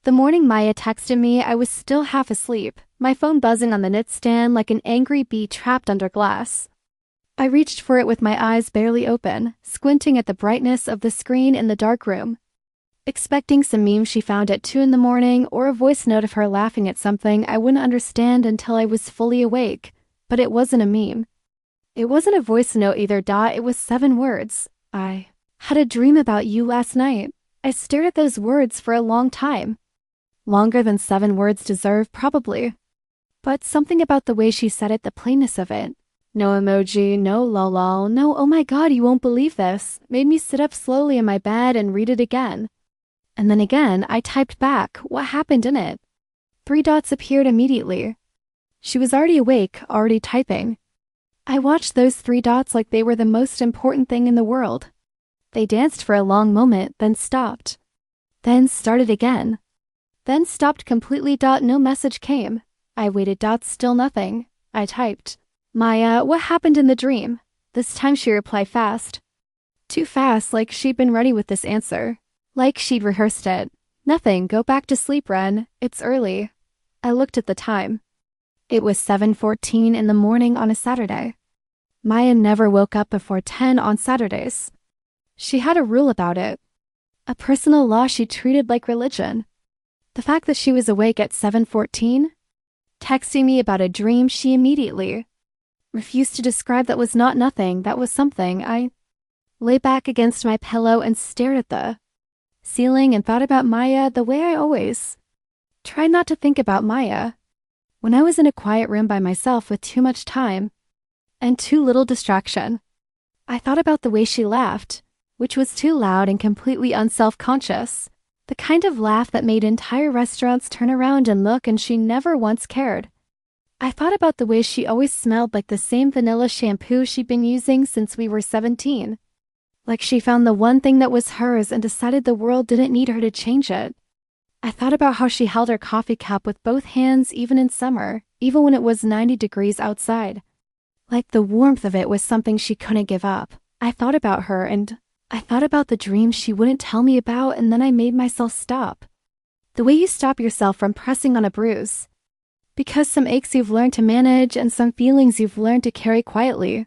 The morning Maya texted me, I was still half asleep, my phone buzzing on the nightstand like an angry bee trapped under glass. I reached for it with my eyes barely open, squinting at the brightness of the screen in the dark room, expecting some meme she found at 2 in the morning or a voice note of her laughing at something I wouldn't understand until I was fully awake, but it wasn't a meme. It wasn't a voice note either. It was 7 words. I had a dream about you last night. I stared at those words for a long time. Longer than 7 words deserve, probably. But something about the way she said it, the plainness of it. No emoji, no lol, no oh my god you won't believe this, made me sit up slowly in my bed and read it again. And then again, I typed back, what happened in it? 3 dots appeared immediately. She was already awake, already typing. I watched those 3 dots like they were the most important thing in the world. They danced for a long moment, then stopped. Then started again. Then stopped completely. No message came. I waited. Still nothing. I typed, Maya, what happened in the dream? This time she replied fast. Too fast, like she'd been ready with this answer. Like she'd rehearsed it. Nothing, go back to sleep, Ren. It's early. I looked at the time. It was 7:14 in the morning on a Saturday. Maya never woke up before 10 on Saturdays. She had a rule about it. A personal law she treated like religion. The fact that she was awake at 7:14, texting me about a dream she immediately refused to describe. That was not nothing, that was something. I lay back against my pillow and stared at the ceiling and thought about Maya the way I always tried not to think about Maya. When I was in a quiet room by myself with too much time and too little distraction, I thought about the way she laughed, which was too loud and completely unself-conscious. The kind of laugh that made entire restaurants turn around and look, and she never once cared. I thought about the way she always smelled like the same vanilla shampoo she'd been using since we were 17. Like she found the one thing that was hers and decided the world didn't need her to change it. I thought about how she held her coffee cup with both hands even in summer, even when it was 90 degrees outside. Like the warmth of it was something she couldn't give up. I thought about her and I thought about the dreams she wouldn't tell me about, and then I made myself stop. The way you stop yourself from pressing on a bruise. Because some aches you've learned to manage and some feelings you've learned to carry quietly.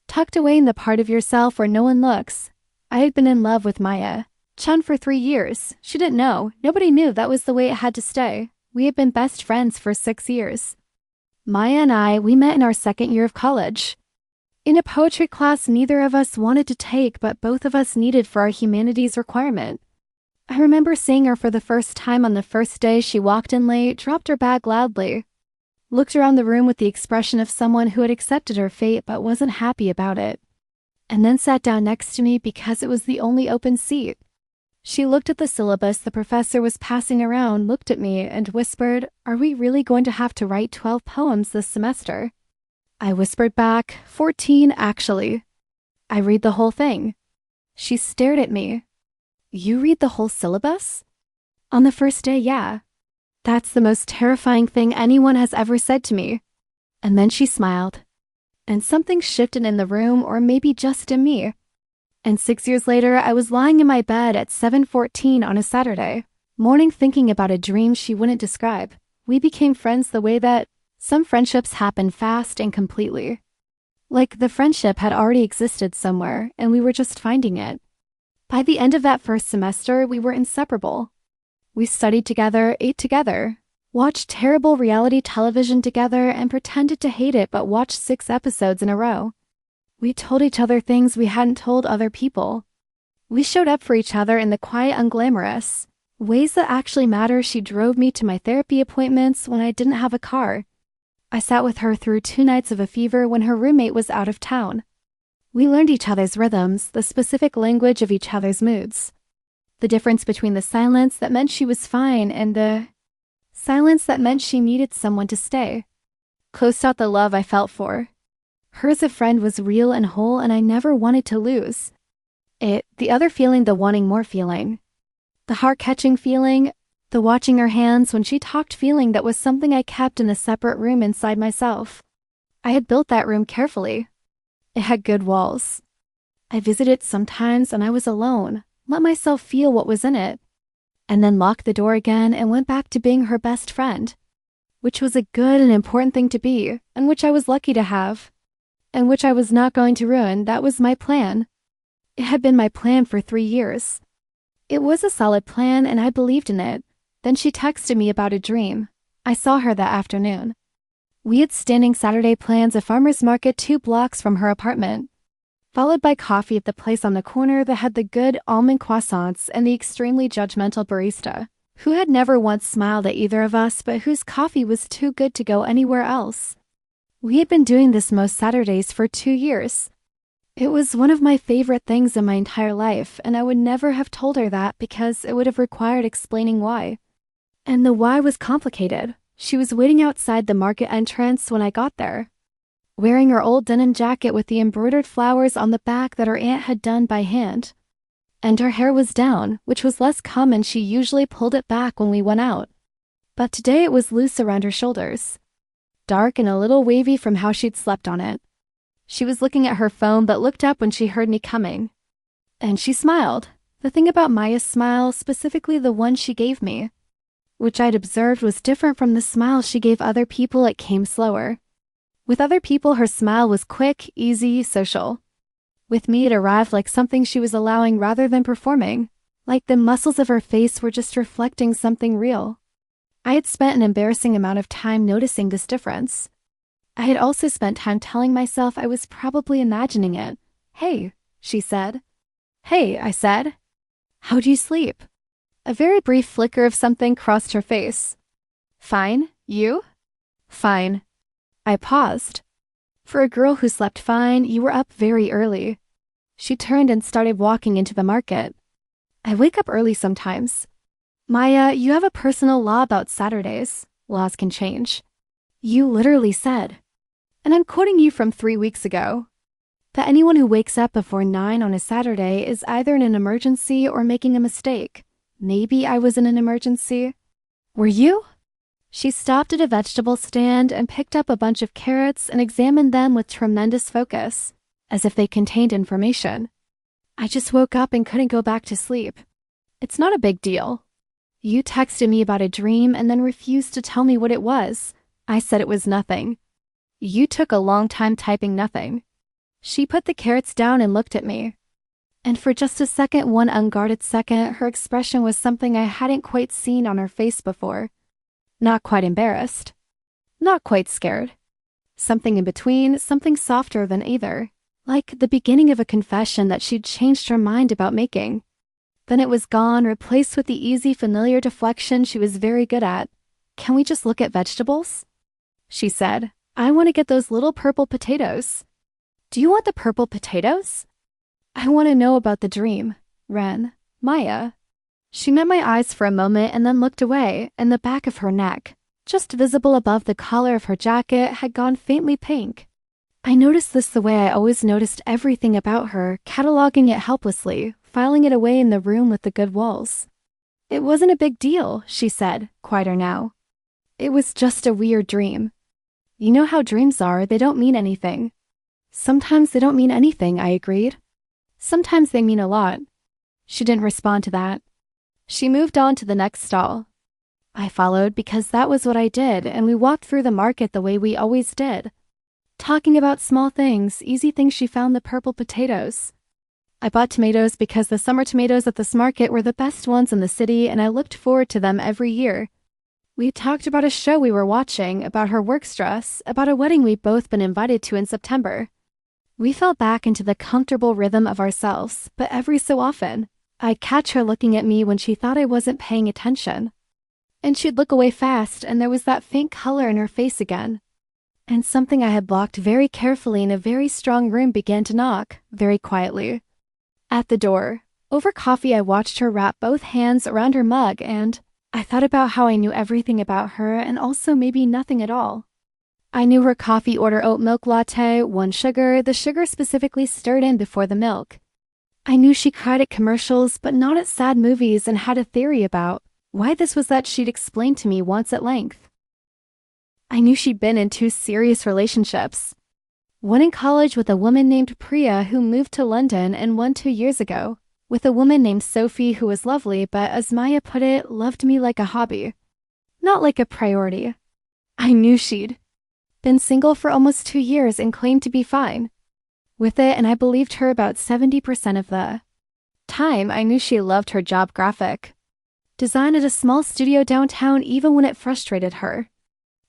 Tucked away in the part of yourself where no one looks. I had been in love with Maya Chun for 3 years. She didn't know. Nobody knew that was the way it had to stay. We had been best friends for 6 years. Maya and we met in our 2nd year of college. In a poetry class neither of us wanted to take, but both of us needed for our humanities requirement. I remember seeing her for the first time on the first day. She walked in late, dropped her bag loudly, looked around the room with the expression of someone who had accepted her fate but wasn't happy about it, and then sat down next to me because it was the only open seat. She looked at the syllabus the professor was passing around, looked at me, and whispered, "Are we really going to have to write 12 poems this semester?" I whispered back, 14 actually. I read the whole thing. She stared at me. You read the whole syllabus? On the first day, yeah. That's the most terrifying thing anyone has ever said to me. And then she smiled. And something shifted in the room, or maybe just in me. And 6 years later, I was lying in my bed at 7:14 on a Saturday morning thinking about a dream she wouldn't describe. We became friends the way that some friendships happen fast and completely. Like the friendship had already existed somewhere, and we were just finding it. By the end of that first semester, we were inseparable. We studied together, ate together, watched terrible reality television together, and pretended to hate it but watched 6 episodes in a row. We told each other things we hadn't told other people. We showed up for each other in the quiet, unglamorous ways that actually matter. She drove me to my therapy appointments when I didn't have a car. I sat with her through 2 nights of a fever when her roommate was out of town. We learned each other's rhythms, the specific language of each other's moods. The difference between the silence that meant she was fine and the silence that meant she needed someone to stay. Closed out the love I felt for her as a friend was real and whole, and I never wanted to lose it. The other feeling, the wanting more feeling. The heart-catching feeling, the watching her hands when she talked feeling, that was something I kept in a separate room inside myself. I had built that room carefully. It had good walls. I visited sometimes and I was alone, let myself feel what was in it. and then locked the door again and went back to being her best friend, which was a good and important thing to be, and which I was lucky to have, and which I was not going to ruin. That was my plan. It had been my plan for 3 years. It was a solid plan, and I believed in it. Then she texted me about a dream. I saw her that afternoon. We had standing Saturday plans a farmer's market 2 blocks from her apartment, followed by coffee at the place on the corner that had the good almond croissants and the extremely judgmental barista, who had never once smiled at either of us but whose coffee was too good to go anywhere else. We had been doing this most Saturdays for 2 years. It was one of my favorite things in my entire life, and I would never have told her that because it would have required explaining why. And the why was complicated. She was waiting outside the market entrance when I got there, wearing her old denim jacket with the embroidered flowers on the back that her aunt had done by hand. And her hair was down, which was less common. She usually pulled it back when we went out. But today it was loose around her shoulders, dark and a little wavy from how she'd slept on it. She was looking at her phone but looked up when she heard me coming. And she smiled. The thing about Maya's smile, specifically the one she gave me, which I'd observed was different from the smiles she gave other people. It came slower. With other people, her smile was quick, easy, social. With me, it arrived like something she was allowing rather than performing, like the muscles of her face were just reflecting something real. I had spent an embarrassing amount of time noticing this difference. I had also spent time telling myself I was probably imagining it. "Hey," she said. "Hey," I said. "How'd you sleep?" A very brief flicker of something crossed her face. "Fine. You?" "Fine." I paused. "For a girl who slept fine, you were up very early." She turned and started walking into the market. "I wake up early sometimes." "Maya, you have a personal law about Saturdays. Laws can change." "You literally said," and I'm quoting you from 3 weeks ago, "that anyone who wakes up before 9 on a Saturday is either in an emergency or making a mistake." Maybe I was in an emergency. "Were you?" She stopped at a vegetable stand and picked up a bunch of carrots and examined them with tremendous focus, as if they contained information. "I just woke up and couldn't go back to sleep." "It's not a big deal." "You texted me about a dream and then refused to tell me what it was." I said it was nothing. "You took a long time typing nothing." She put the carrots down and looked at me. And for just a second, one unguarded second, her expression was something I hadn't quite seen on her face before. Not quite embarrassed. Not quite scared. Something in between, something softer than either. Like the beginning of a confession that she'd changed her mind about making. Then it was gone, replaced with the easy, familiar deflection she was very good at. "Can we just look at vegetables?" She said. "I want to get those little purple potatoes." "Do you want the purple potatoes?" "I want to know about the dream, Ren, Maya." She met my eyes for a moment and then looked away, and the back of her neck, just visible above the collar of her jacket, had gone faintly pink. I noticed this the way I always noticed everything about her, cataloging it helplessly, filing it away in the room with the good walls. "It wasn't a big deal," she said, quieter now. "It was just a weird dream. You know how dreams are, they don't mean anything." "Sometimes they don't mean anything," I agreed. "Sometimes they mean a lot." She didn't respond to that. She moved on to the next stall. I followed because that was what I did, and we walked through the market the way we always did, talking about small things, easy things. She found the purple potatoes. I bought tomatoes because the summer tomatoes at this market were the best ones in the city, and I looked forward to them every year. We talked about a show we were watching, about her work stress, about a wedding we'd both been invited to in September. We fell back into the comfortable rhythm of ourselves, but every so often, I'd catch her looking at me when she thought I wasn't paying attention. And she'd look away fast, and there was that faint color in her face again. And something I had blocked very carefully in a very strong room began to knock, very quietly. At the door, over coffee, I watched her wrap both hands around her mug, and I thought about how I knew everything about her and also maybe nothing at all. I knew her coffee order: oat milk latte, 1 sugar, the sugar specifically stirred in before the milk. I knew she cried at commercials, but not at sad movies, and had a theory about why this was that she'd explained to me once at length. I knew she'd been in 2 serious relationships. One in college with a woman named Priya who moved to London, and one 2 years ago, with a woman named Sophie who was lovely, but as Maya put it, loved me like a hobby, not like a priority. I knew she'd been single for almost 2 years and claimed to be fine with it, and I believed her about 70% of the time. I knew she loved her job, graphic design at a small studio downtown, even when it frustrated her.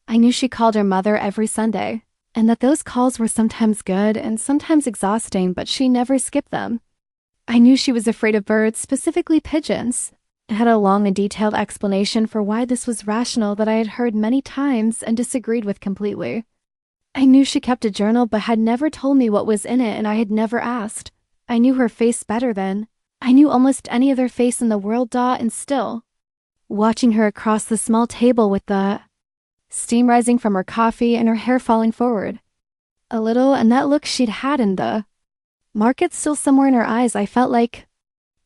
I knew she called her mother every Sunday, and that those calls were sometimes good and sometimes exhausting, but she never skipped them. I knew she was afraid of birds, specifically pigeons. It had a long and detailed explanation for why this was rational that I had heard many times and disagreed with completely. I knew she kept a journal but had never told me what was in it, and I had never asked. I knew her face better than I knew almost any other face in the world, and still, watching her across the small table with the steam rising from her coffee and her hair falling forward a little, and that look she'd had in the market still somewhere in her eyes, I felt like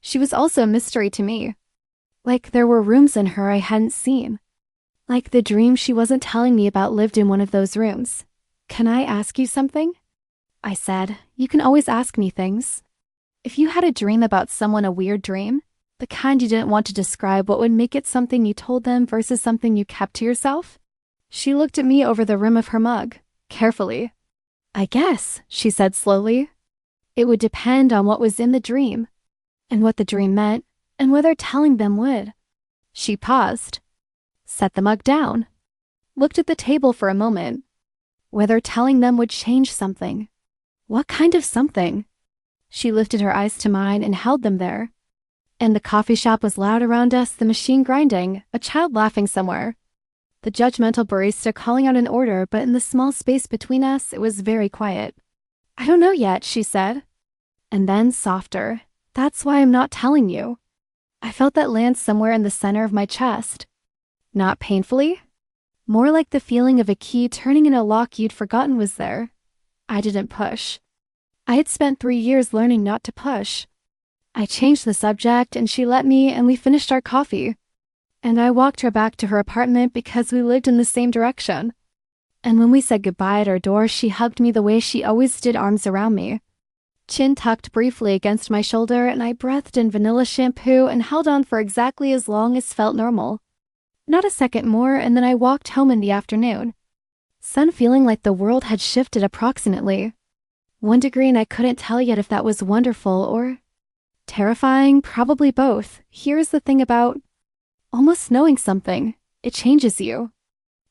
she was also a mystery to me. Like there were rooms in her I hadn't seen. Like the dream she wasn't telling me about lived in one of those rooms. "Can I ask you something?" I said. "You can always ask me things. If you had a dream about someone, a weird dream, the kind you didn't want to describe, what would make it something you told them versus something you kept to yourself?" She looked at me over the rim of her mug, carefully. "I guess," she said slowly, "it would depend on what was in the dream, and what the dream meant, and whether telling them would." She paused, set the mug down, looked at the table for a moment. Whether telling them would change something. What kind of something? She lifted her eyes to mine and held them there. And the coffee shop was loud around us, the machine grinding, a child laughing somewhere, the judgmental barista calling out an order, but in the small space between us, it was very quiet. "I don't know yet," she said. And then softer, "That's why I'm not telling you." I felt that land somewhere in the center of my chest. Not painfully, more like the feeling of a key turning in a lock you'd forgotten was there. I didn't push. I had spent 3 years learning not to push. I changed the subject and she let me, and we finished our coffee. And I walked her back to her apartment because we lived in the same direction. And when we said goodbye at our door, she hugged me the way she always did, arms around me, chin tucked briefly against my shoulder, and I breathed in vanilla shampoo and held on for exactly as long as felt normal. Not a second more, and then I walked home in the afternoon. Sun feeling like the world had shifted approximately 1 degree, and I couldn't tell yet if that was wonderful or terrifying, probably both. Here's the thing about almost knowing something. It changes you.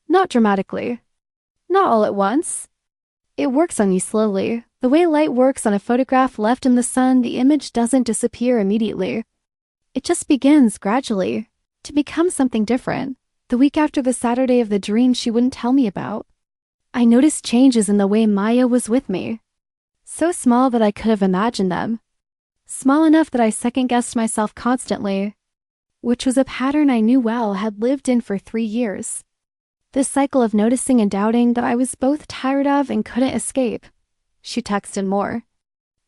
Not dramatically. Not all at once. It works on you slowly. The way light works on a photograph left in the sun, the image doesn't disappear immediately. It just begins gradually to become something different. The week after the Saturday of the dream she wouldn't tell me about, I noticed changes in the way Maya was with me. So small that I could have imagined them. Small enough that I second-guessed myself constantly, which was a pattern I knew well, had lived in for 3 years. This cycle of noticing and doubting that I was both tired of and couldn't escape. She texted more.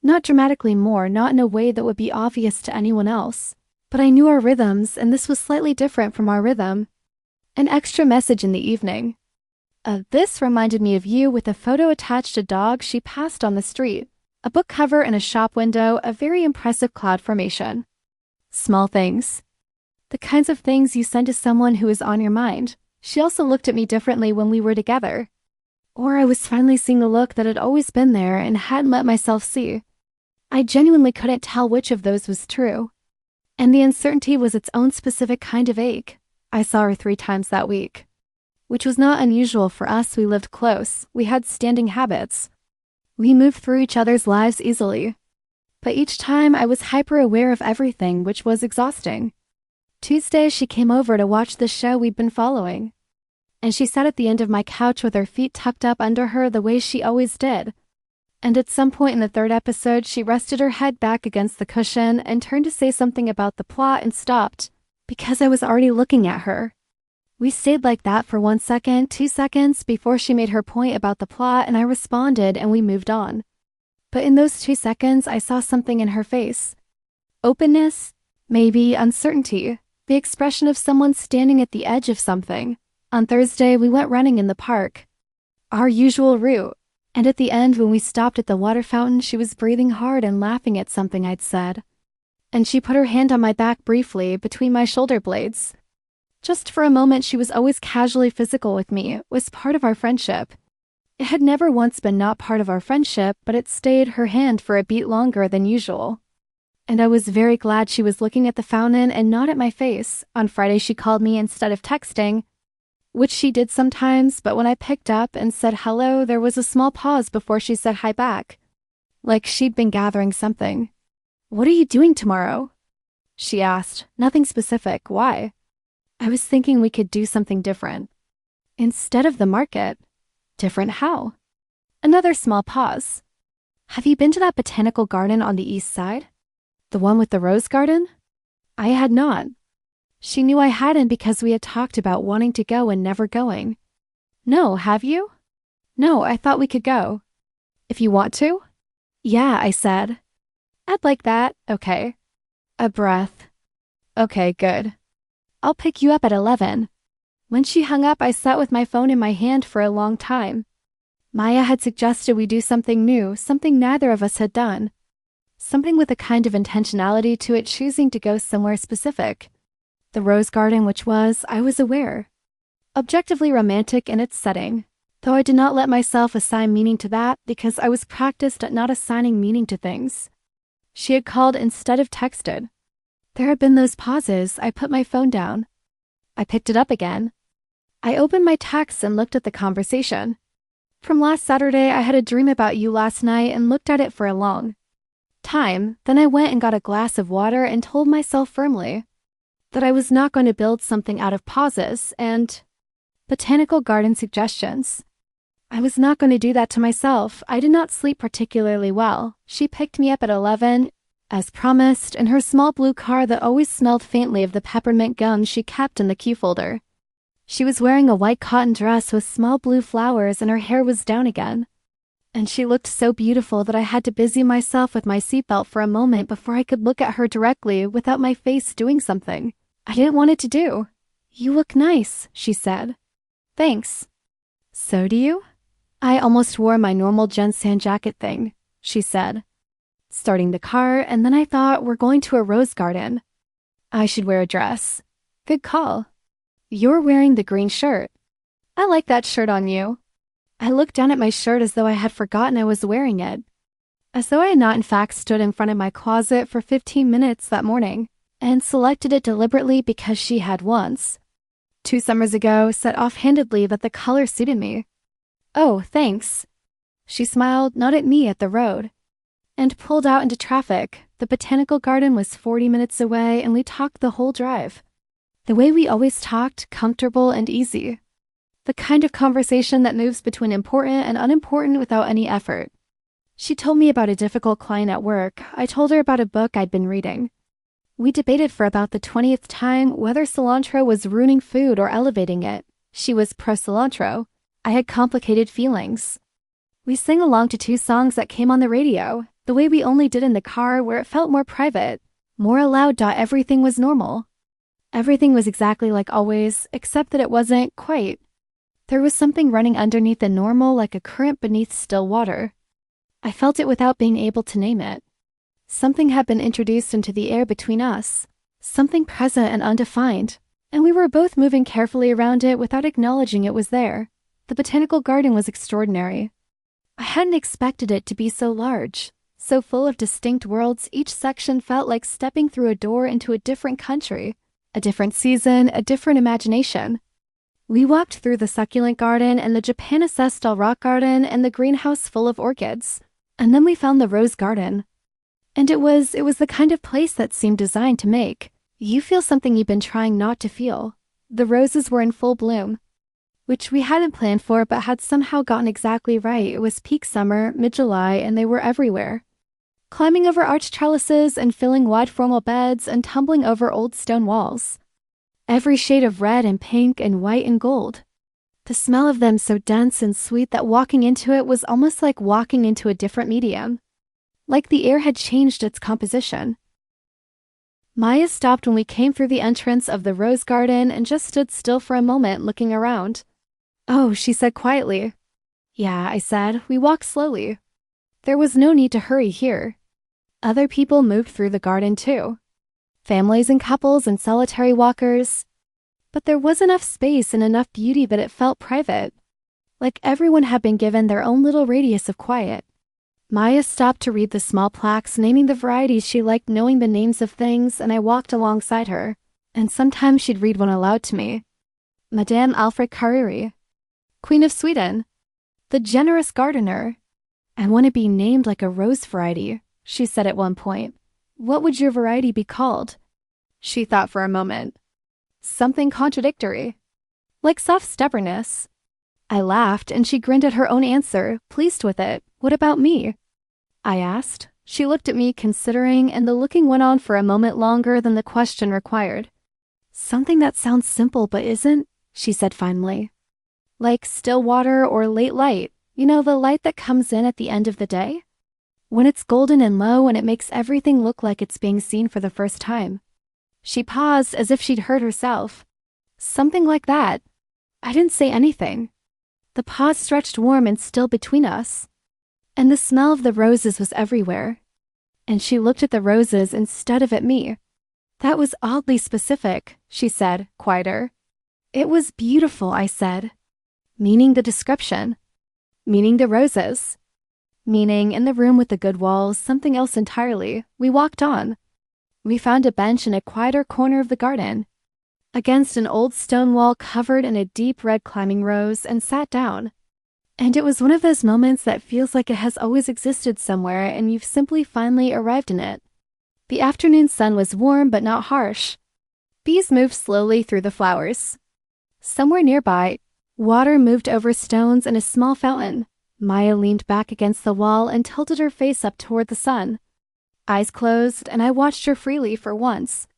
Not dramatically more, not in a way that would be obvious to anyone else. But I knew our rhythms, and this was slightly different from our rhythm. An extra message in the evening. This reminded me of you, with a photo attached, a dog she passed on the street, a book cover in a shop window, a very impressive cloud formation. Small things. The kinds of things you send to someone who is on your mind. She also looked at me differently when we were together. Or I was finally seeing a look that had always been there and hadn't let myself see. I genuinely couldn't tell which of those was true. And the uncertainty was its own specific kind of ache. I saw her 3 times that week, which was not unusual for us. We lived close. We had standing habits. We moved through each other's lives easily. But each time I was hyper-aware of everything, which was exhausting. Tuesday, she came over to watch the show we'd been following. And she sat at the end of my couch with her feet tucked up under her the way she always did. And at some point in the 3rd episode, she rested her head back against the cushion and turned to say something about the plot and stopped, because I was already looking at her. We stayed like that for 1 second, 2 seconds before she made her point about the plot, and I responded and we moved on. But in those 2 seconds, I saw something in her face. Openness, maybe uncertainty, the expression of someone standing at the edge of something. On Thursday, we went running in the park, our usual route, and at the end when we stopped at the water fountain, she was breathing hard and laughing at something I'd said. and she put her hand on my back briefly between my shoulder blades. Just for a moment, she was always casually physical with me. It was part of our friendship. It had never once been not part of our friendship, but it stayed her hand for a beat longer than usual. And I was very glad she was looking at the fountain and not at my face. On Friday, she called me instead of texting, which she did sometimes, but when I picked up and said hello, there was a small pause before she said hi back, like she'd been gathering something. "What are you doing tomorrow?" she asked. "Nothing specific. Why?" I was thinking we could do something different. "Instead of the market." "Different how?" Another small pause. "Have you been to that botanical garden on the east side? The one with the rose garden?" I had not. She knew I hadn't because we had talked about wanting to go and never going. "No, have you?" "No, I thought we could go." "If you want to?" "Yeah," I said. "I'd like that." "Okay." A breath. "Okay, good. I'll pick you up at 11. When she hung up, I sat with my phone in my hand for a long time. Maya had suggested we do something new, something neither of us had done. Something with a kind of intentionality to it, choosing to go somewhere specific. The rose garden, which was, I was aware, objectively romantic in its setting, though I did not let myself assign meaning to that because I was practiced at not assigning meaning to things. She had called instead of texted. There had been those pauses. I put my phone down. I picked it up again. I opened my texts and looked at the conversation. From last Saturday, I had a dream about you last night and looked at it for a long time. Then I went and got a glass of water and told myself firmly that I was not going to build something out of pauses and botanical garden suggestions. I was not going to do that to myself. I did not sleep particularly well. She picked me up at 11, as promised, in her small blue car that always smelled faintly of the peppermint gum she kept in the key folder. She was wearing a white cotton dress with small blue flowers and her hair was down again. And she looked so beautiful that I had to busy myself with my seatbelt for a moment before I could look at her directly without my face doing something I didn't want it to do. "You look nice," she said. "Thanks." "So do you?" "I almost wore my normal Jensen jacket thing," she said, starting the car, and then I thought, we're going to a rose garden. I should wear a dress. Good call. You're wearing the green shirt. I like that shirt on you. I looked down at my shirt as though I had forgotten I was wearing it. As though I had not in fact stood in front of my closet for 15 minutes that morning and selected it deliberately because she had once, 2 summers ago, said offhandedly that the color suited me. "Oh, thanks." She smiled, not at me, at the road, and pulled out into traffic. The botanical garden was 40 minutes away and we talked the whole drive. The way we always talked, comfortable and easy. The kind of conversation that moves between important and unimportant without any effort. She told me about a difficult client at work. I told her about a book I'd been reading. We debated for about the 20th time whether cilantro was ruining food or elevating it. She was pro-cilantro. I had complicated feelings. We sang along to 2 songs that came on the radio, the way we only did in the car, where it felt more private, more allowed. Everything was normal. Everything was exactly like always, except that it wasn't quite. There was something running underneath the normal, like a current beneath still water. I felt it without being able to name it. Something had been introduced into the air between us, something present and undefined, and we were both moving carefully around it without acknowledging it was there. The botanical garden was extraordinary. I hadn't expected it to be so large, so full of distinct worlds. Each section felt like stepping through a door into a different country, a different season, a different imagination. We walked through the succulent garden and the Japanicestal rock garden and the greenhouse full of orchids, and then we found the rose garden. And it was the kind of place that seemed designed to make you feel something you've been trying not to feel. The roses were in full bloom, which we hadn't planned for but had somehow gotten exactly right. It was peak summer, mid-July, and they were everywhere. Climbing over arched trellises and filling wide formal beds and tumbling over old stone walls. Every shade of red and pink and white and gold. The smell of them so dense and sweet that walking into it was almost like walking into a different medium. Like the air had changed its composition. Maya stopped when we came through the entrance of the rose garden and just stood still for a moment looking around. "Oh," she said quietly. "Yeah," I said. We walked slowly. There was no need to hurry here. Other people moved through the garden too. families and couples and solitary walkers. But there was enough space and enough beauty that it felt private, like everyone had been given their own little radius of quiet. Maya stopped to read the small plaques naming the varieties she liked, knowing the names of things, and I walked alongside her, and sometimes she'd read one aloud to me. Madame Alfred Carreri, Queen of Sweden, the generous gardener. I want to be named like a rose variety, she said at one point. What would your variety be called? She thought for a moment. Something contradictory, like soft stubbornness. I laughed, and she grinned at her own answer, pleased with it. What about me? I asked. She looked at me, considering, and the looking went on for a moment longer than the question required. Something that sounds simple but isn't, she said finally. Like still water or late light, you know, the light that comes in at the end of the day? When it's golden and low and it makes everything look like it's being seen for the first time. She paused as if she'd heard herself. Something like that. I didn't say anything. The pause stretched warm and still between us. And the smell of the roses was everywhere. And she looked at the roses instead of at me. That was oddly specific, she said, quieter. It was beautiful, I said. Meaning the description. Meaning the roses. Meaning in the room with the good walls, something else entirely. We walked on. We found a bench in a quieter corner of the garden, against an old stone wall covered in a deep red climbing rose, and sat down. And it was one of those moments that feels like it has always existed somewhere and you've simply finally arrived in it. The afternoon sun was warm but not harsh. Bees moved slowly through the flowers. Somewhere nearby, water moved over stones in a small fountain. Maya leaned back against the wall and tilted her face up toward the sun. Eyes closed, and I watched her freely for once.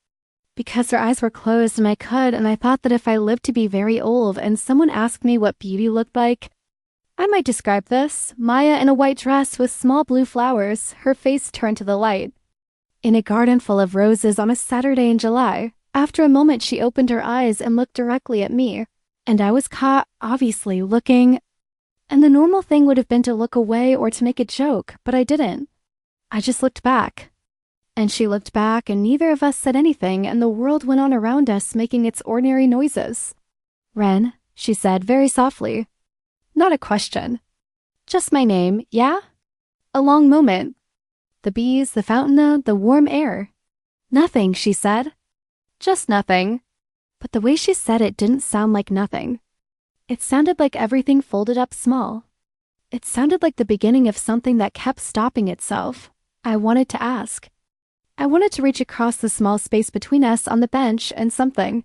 Because her eyes were closed and I thought that if I lived to be very old and someone asked me what beauty looked like, I might describe this: Maya in a white dress with small blue flowers, her face turned to the light. In a garden full of roses on a Saturday in July. After a moment she opened her eyes and looked directly at me, and I was caught, obviously, looking, and the normal thing would have been to look away or to make a joke, but I didn't. I just looked back. And she looked back, and neither of us said anything, and the world went on around us, making its ordinary noises. Ren, she said very softly. Not a question. Just my name, yeah? A long moment. The bees, the fountain, the warm air. Nothing, she said. Just nothing. But the way she said it didn't sound like nothing. It sounded like everything folded up small. It sounded like the beginning of something that kept stopping itself. I wanted to ask. I wanted to reach across the small space between us on the bench and something.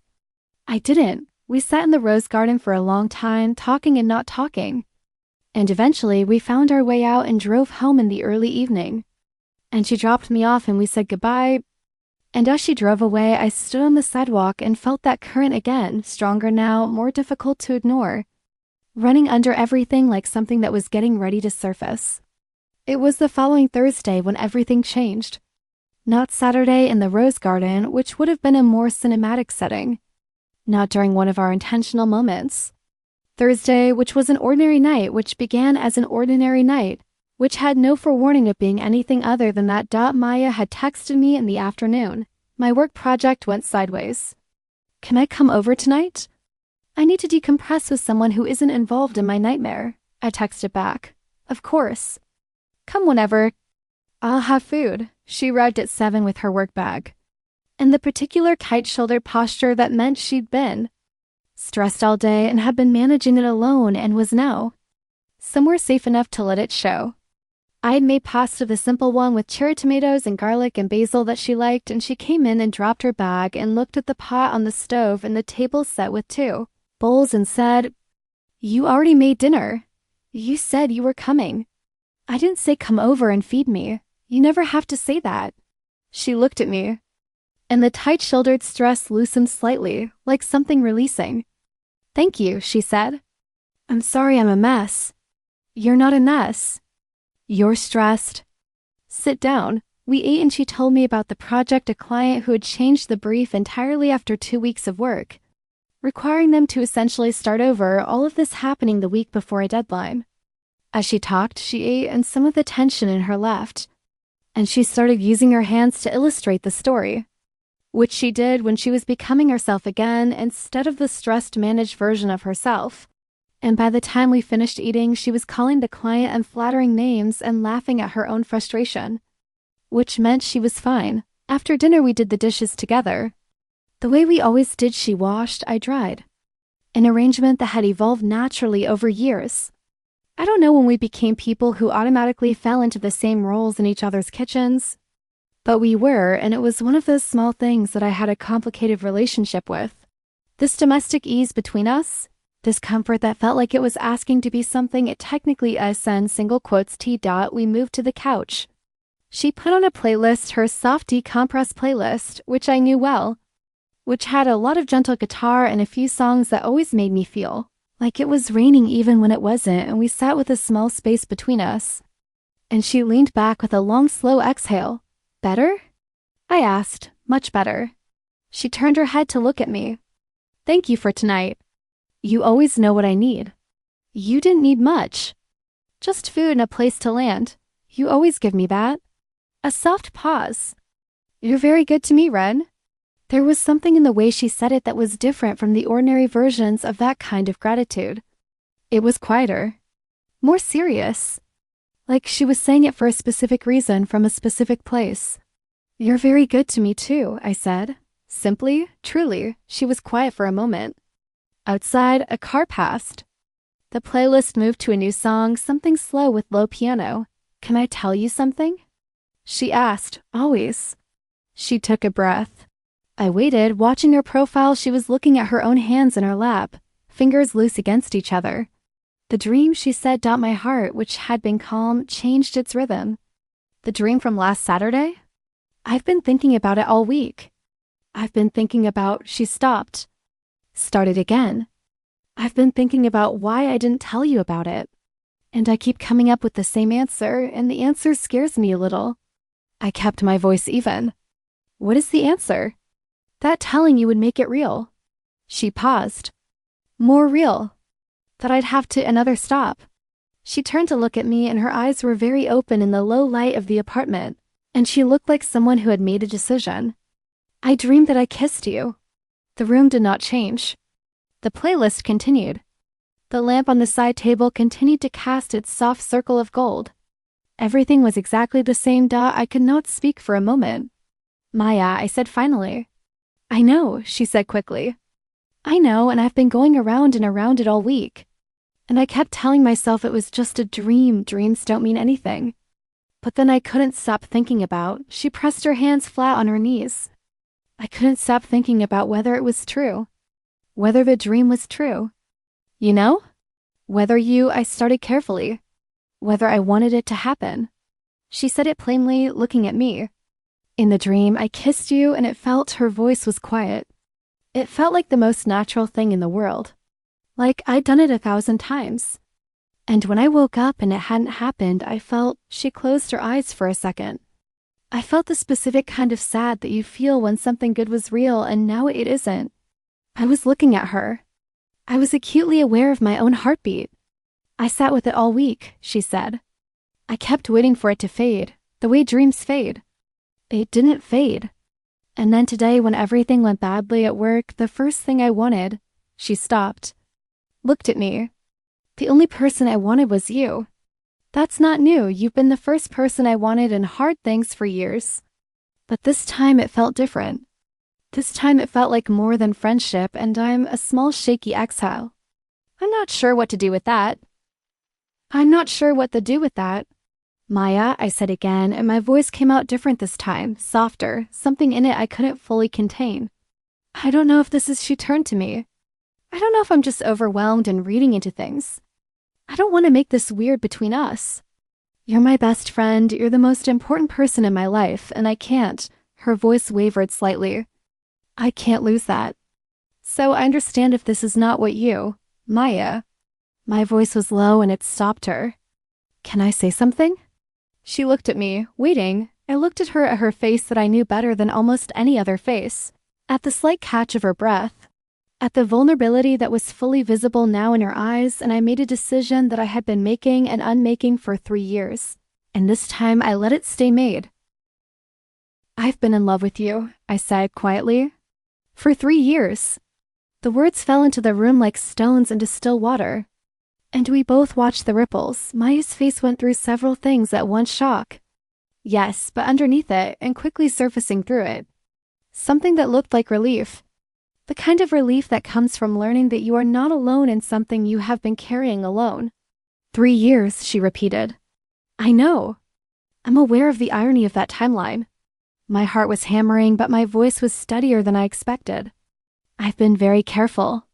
I didn't. We sat in the rose garden for a long time, talking and not talking. And eventually we found our way out and drove home in the early evening. And she dropped me off and we said goodbye. And as she drove away, I stood on the sidewalk and felt that current again, stronger now, more difficult to ignore, running under everything like something that was getting ready to surface. It was the following Thursday when everything changed. Not Saturday in the rose garden, which would have been a more cinematic setting. Not during one of our intentional moments. Thursday, which was an ordinary night, which began as an ordinary night, which had no forewarning of being anything other than that Maya had texted me in the afternoon. My work project went sideways. Can I come over tonight? I need to decompress with someone who isn't involved in my nightmare. I texted back. Of course. Come whenever. I'll have food. She arrived at 7 with her work bag. And the particular kite-shouldered posture that meant she'd been stressed all day and had been managing it alone and was now somewhere safe enough to let it show. I had made pasta, the simple one with cherry tomatoes and garlic and basil that she liked, and she came in and dropped her bag and looked at the pot on the stove and the table set with 2 bowls and said, "You already made dinner. You said you were coming." I didn't say come over and feed me. You never have to say that. She looked at me, and the tight-shouldered stress loosened slightly, like something releasing. Thank you, she said. I'm sorry I'm a mess. You're not a mess. You're stressed. Sit down. We ate and she told me about the project, a client who had changed the brief entirely after 2 weeks of work, requiring them to essentially start over, all of this happening the week before a deadline. As she talked, she ate and some of the tension in her left, and she started using her hands to illustrate the story. which she did when she was becoming herself again instead of the stressed, managed version of herself. And by the time we finished eating, she was calling the client unflattering names and laughing at her own frustration, which meant she was fine. After dinner, we did the dishes together. The way we always did, she washed, I dried. An arrangement that had evolved naturally over years. I don't know when we became people who automatically fell into the same roles in each other's kitchens, but we were, and it was one of those small things that I had a complicated relationship with. This domestic ease between us, this comfort that felt like it was asking to be something it technically SN single quotes T. We moved to the couch. She put on a playlist, her soft decompress playlist, which I knew well, which had a lot of gentle guitar and a few songs that always made me feel like it was raining even when it wasn't, and we sat with a small space between us. And she leaned back with a long, slow exhale. Better? I asked. Much better. She turned her head to look at me. Thank you for tonight. You always know what I need. You didn't need much. Just food and a place to land. You always give me that. A soft pause. You're very good to me, Ren. There was something in the way she said it that was different from the ordinary versions of that kind of gratitude. It was quieter, more serious, like she was saying it for a specific reason from a specific place. You're very good to me too, I said. Simply, truly. She was quiet for a moment. Outside, a car passed. The playlist moved to a new song, something slow with low piano. Can I tell you something? She asked, always. She took a breath. I waited, watching her profile. She was looking at her own hands in her lap, fingers loose against each other. The dream, she said, my heart, which had been calm, changed its rhythm. The dream from last Saturday? I've been thinking about it all week. I've been thinking about, she stopped. Started again. I've been thinking about why I didn't tell you about it. And I keep coming up with the same answer, and the answer scares me a little. I kept my voice even. What is the answer? That telling you would make it real. She paused. More real. That I'd have to another stop. She turned to look at me, and her eyes were very open in the low light of the apartment, and she looked like someone who had made a decision. I dreamed that I kissed you. The room did not change. The playlist continued. The lamp on the side table continued to cast its soft circle of gold. Everything was exactly the same. I could not speak for a moment. Maya, I said finally. I know, she said quickly. I know, and I've been going around and around it all week. And I kept telling myself it was just a dream. Dreams don't mean anything. But then I couldn't stop thinking about, she pressed her hands flat on her knees. I couldn't stop thinking about whether it was true. Whether the dream was true. You know? Whether I started carefully. Whether I wanted it to happen. She said it plainly, looking at me. In the dream, I kissed you, and it felt, her voice was quiet. It felt like the most natural thing in the world. Like I'd done it 1,000 times. And when I woke up and it hadn't happened, I felt, she closed her eyes for a second. I felt the specific kind of sad that you feel when something good was real and now it isn't. I was looking at her. I was acutely aware of my own heartbeat. I sat with it all week, she said. I kept waiting for it to fade, the way dreams fade. It didn't fade. And then today, when everything went badly at work, the first thing I wanted, she stopped, looked at me. The only person I wanted was you. That's not new. You've been the first person I wanted in hard things for years. But this time it felt different. This time it felt like more than friendship, and I'm a small shaky exhale. I'm not sure what to do with that. I'm not sure what to do with that. Maya, I said again, and my voice came out different this time, softer, something in it I couldn't fully contain. I don't know if this is, she turned to me. I don't know if I'm just overwhelmed and reading into things. I don't want to make this weird between us. You're my best friend, you're the most important person in my life, and I can't, her voice wavered slightly. I can't lose that. So I understand if this is not what you, Maya. My voice was low and it stopped her. Can I say something? She looked at me, waiting. I looked at her face that I knew better than almost any other face, at the slight catch of her breath, at the vulnerability that was fully visible now in her eyes, and I made a decision that I had been making and unmaking for 3 years. And this time I let it stay made. I've been in love with you, I said quietly. For 3 years. The words fell into the room like stones into still water. And we both watched the ripples. Maya's face went through several things at once: shock. Yes, but underneath it, and quickly surfacing through it, something that looked like relief. The kind of relief that comes from learning that you are not alone in something you have been carrying alone. 3 years, she repeated. I know. I'm aware of the irony of that timeline. My heart was hammering, but my voice was steadier than I expected. I've been very careful.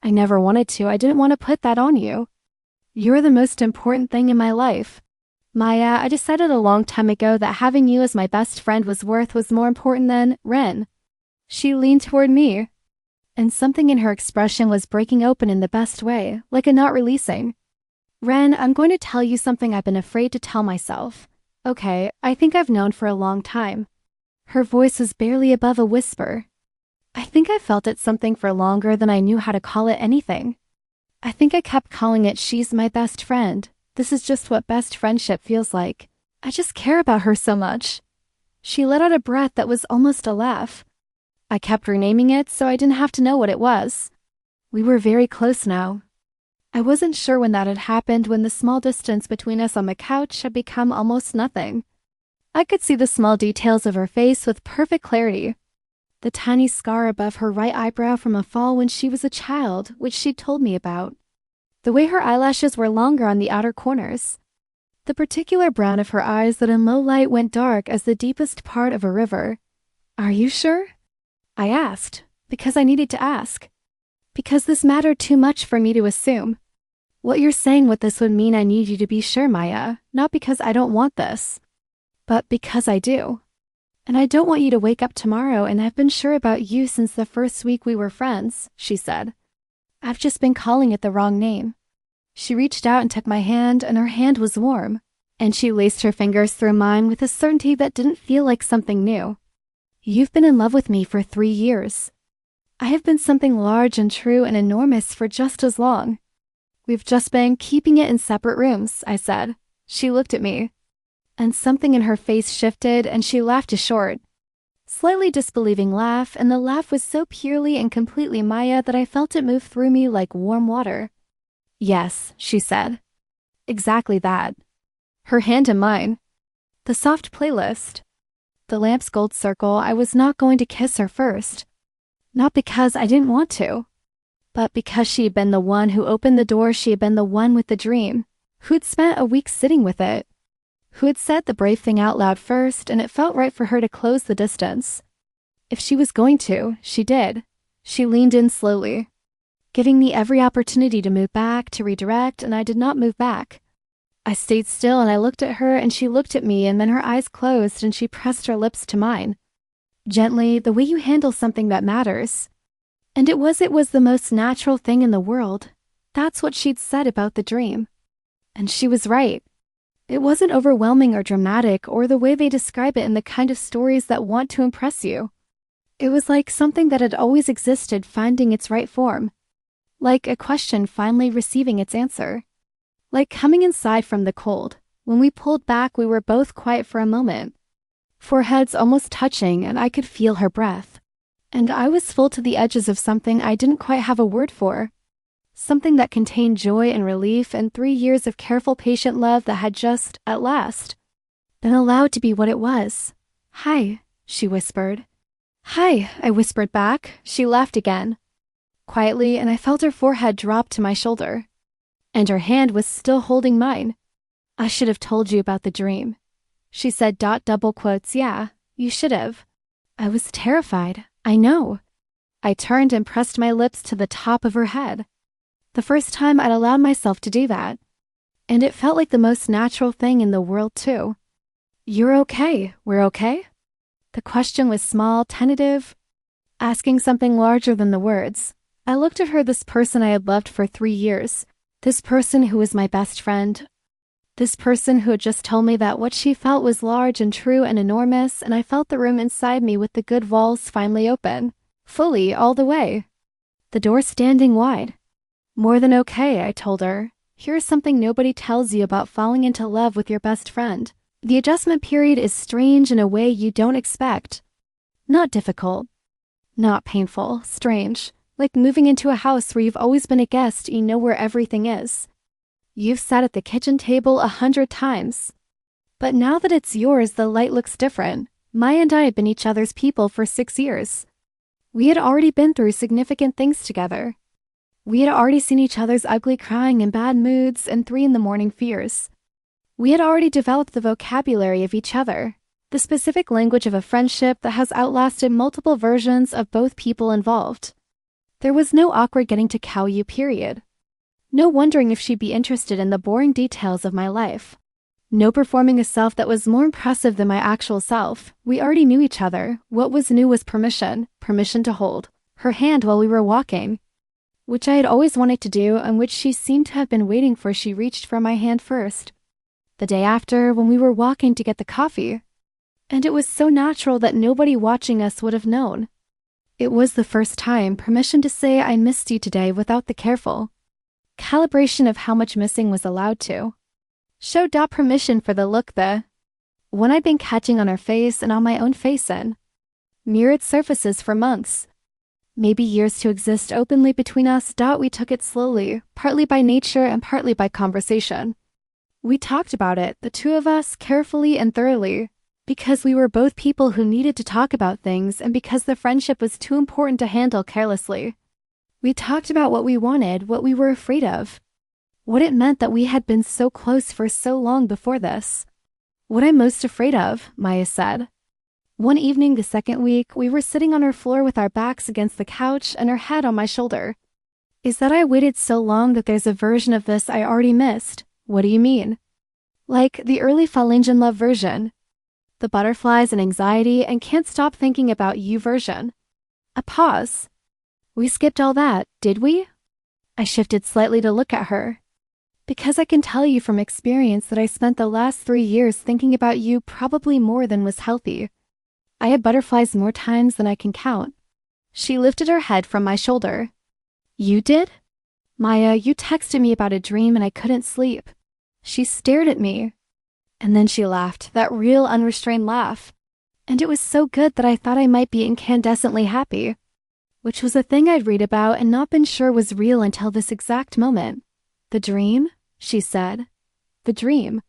I never wanted to. I didn't want to put that on you. You're the most important thing in my life. Maya, I decided a long time ago that having you as my best friend was more important than Ren. She leaned toward me, and something in her expression was breaking open in the best way, like a knot releasing. Ren, I'm going to tell you something I've been afraid to tell myself. Okay, I think I've known for a long time. Her voice was barely above a whisper. I think I felt it something for longer than I knew how to call it anything. I think I kept calling it she's my best friend. This is just what best friendship feels like. I just care about her so much. She let out a breath that was almost a laugh. I kept renaming it so I didn't have to know what it was. We were very close now. I wasn't sure when that had happened, when the small distance between us on the couch had become almost nothing. I could see the small details of her face with perfect clarity. The tiny scar above her right eyebrow from a fall when she was a child, which she'd told me about. The way her eyelashes were longer on the outer corners. The particular brown of her eyes that in low light went dark as the deepest part of a river. Are you sure? I asked, because I needed to ask. Because this mattered too much for me to assume. What you're saying with this would mean I need you to be sure, Maya, not because I don't want this, but because I do. And I don't want you to wake up tomorrow and I've been sure about you since the first week we were friends, she said. I've just been calling it the wrong name. She reached out and took my hand, and her hand was warm, and she laced her fingers through mine with a certainty that didn't feel like something new. You've been in love with me for 3 years. I have been something large and true and enormous for just as long. We've just been keeping it in separate rooms, I said. She looked at me, and something in her face shifted, and she laughed a short, slightly disbelieving laugh, and the laugh was so purely and completely Maya that I felt it move through me like warm water. Yes, she said. Exactly that. Her hand in mine. The soft playlist. The lamp's gold circle. I was not going to kiss her first. Not because I didn't want to, but because she had been the one who opened the door. She had been the one with the dream, who'd spent a week sitting with it, who had said the brave thing out loud first, and it felt right for her to close the distance. If she was going to, she did. She leaned in slowly, giving me every opportunity to move back, to redirect, and I did not move back. I stayed still and I looked at her and she looked at me, and then her eyes closed and she pressed her lips to mine. Gently, the way you handle something that matters. And it was the most natural thing in the world. That's what she'd said about the dream. And she was right. It wasn't overwhelming or dramatic or the way they describe it in the kind of stories that want to impress you. It was like something that had always existed finding its right form. Like a question finally receiving its answer. Like coming inside from the cold. When we pulled back, we were both quiet for a moment. Foreheads almost touching, and I could feel her breath. And I was full to the edges of something I didn't quite have a word for. Something that contained joy and relief and 3 years of careful, patient love that had just, at last, been allowed to be what it was. Hi, she whispered. Hi, I whispered back. She laughed again, quietly, and I felt her forehead drop to my shoulder. And her hand was still holding mine. I should have told you about the dream. She said, double quotes, yeah, you should have. I was terrified, I know. I turned and pressed my lips to the top of her head. The first time I'd allowed myself to do that. And it felt like the most natural thing in the world, too. You're okay, we're okay? The question was small, tentative, asking something larger than the words. I looked at her, this person I had loved for 3 years. This person who was my best friend. This person who had just told me that what she felt was large and true and enormous, and I felt the room inside me with the good walls finally open. Fully, all the way. The door standing wide. More than okay, I told her. Here's something nobody tells you about falling into love with your best friend. The adjustment period is strange in a way you don't expect. Not difficult. Not painful. Strange. Like moving into a house where you've always been a guest, you know where everything is. You've sat at the kitchen table 100 times. But now that it's yours, the light looks different. Maya and I had been each other's people for 6 years. We had already been through significant things together. We had already seen each other's ugly crying and bad moods and 3 in the morning fears. We had already developed the vocabulary of each other, the specific language of a friendship that has outlasted multiple versions of both people involved. There was no awkward getting to know you period. No wondering if she'd be interested in the boring details of my life. No performing a self that was more impressive than my actual self. We already knew each other. What was new was permission to hold her hand while we were walking, which I had always wanted to do and which she seemed to have been waiting for. She reached for my hand first. The day after, when we were walking to get the coffee. And it was so natural that nobody watching us would have known. It was the first time, permission to say I missed you today without the careful calibration of how much missing was allowed to. Showed permission for the look, the one I'd been catching on her face and on my own face in mirrored surfaces for months. Maybe years to exist openly between us. We took it slowly, partly by nature and partly by conversation. We talked about it, the two of us, carefully and thoroughly, because we were both people who needed to talk about things and because the friendship was too important to handle carelessly. We talked about what we wanted, what we were afraid of, what it meant that we had been so close for so long before this. What I'm most afraid of, Maya said. One evening the second week, we were sitting on her floor with our backs against the couch and her head on my shoulder. Is that I waited so long that there's a version of this I already missed. What do you mean? Like the early falling in love version. The butterflies and anxiety and can't stop thinking about you version. A pause. We skipped all that, did we? I shifted slightly to look at her. Because I can tell you from experience that I spent the last 3 years thinking about you probably more than was healthy. I had butterflies more times than I can count. She lifted her head from my shoulder. You did? Maya, you texted me about a dream and I couldn't sleep. She stared at me. And then she laughed, that real unrestrained laugh. And it was so good that I thought I might be incandescently happy. Which was a thing I'd read about and not been sure was real until this exact moment. The dream? She said. The dream.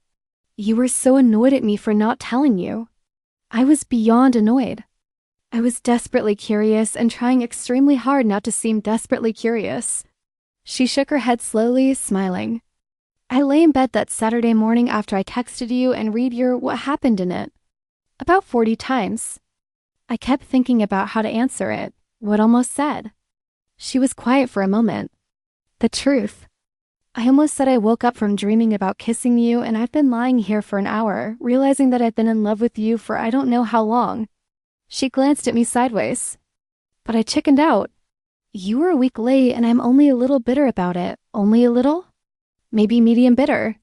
You were so annoyed at me for not telling you. I was beyond annoyed. I was desperately curious and trying extremely hard not to seem desperately curious. She shook her head slowly, smiling. I lay in bed that Saturday morning after I texted you and read your what happened in it. About 40 times. I kept thinking about how to answer it, what almost said. She was quiet for a moment. The truth. I almost said I woke up from dreaming about kissing you and I've been lying here for an hour, realizing that I've been in love with you for I don't know how long. She glanced at me sideways. But I chickened out. You were a week late and I'm only a little bitter about it. Only a little? Maybe medium bitter.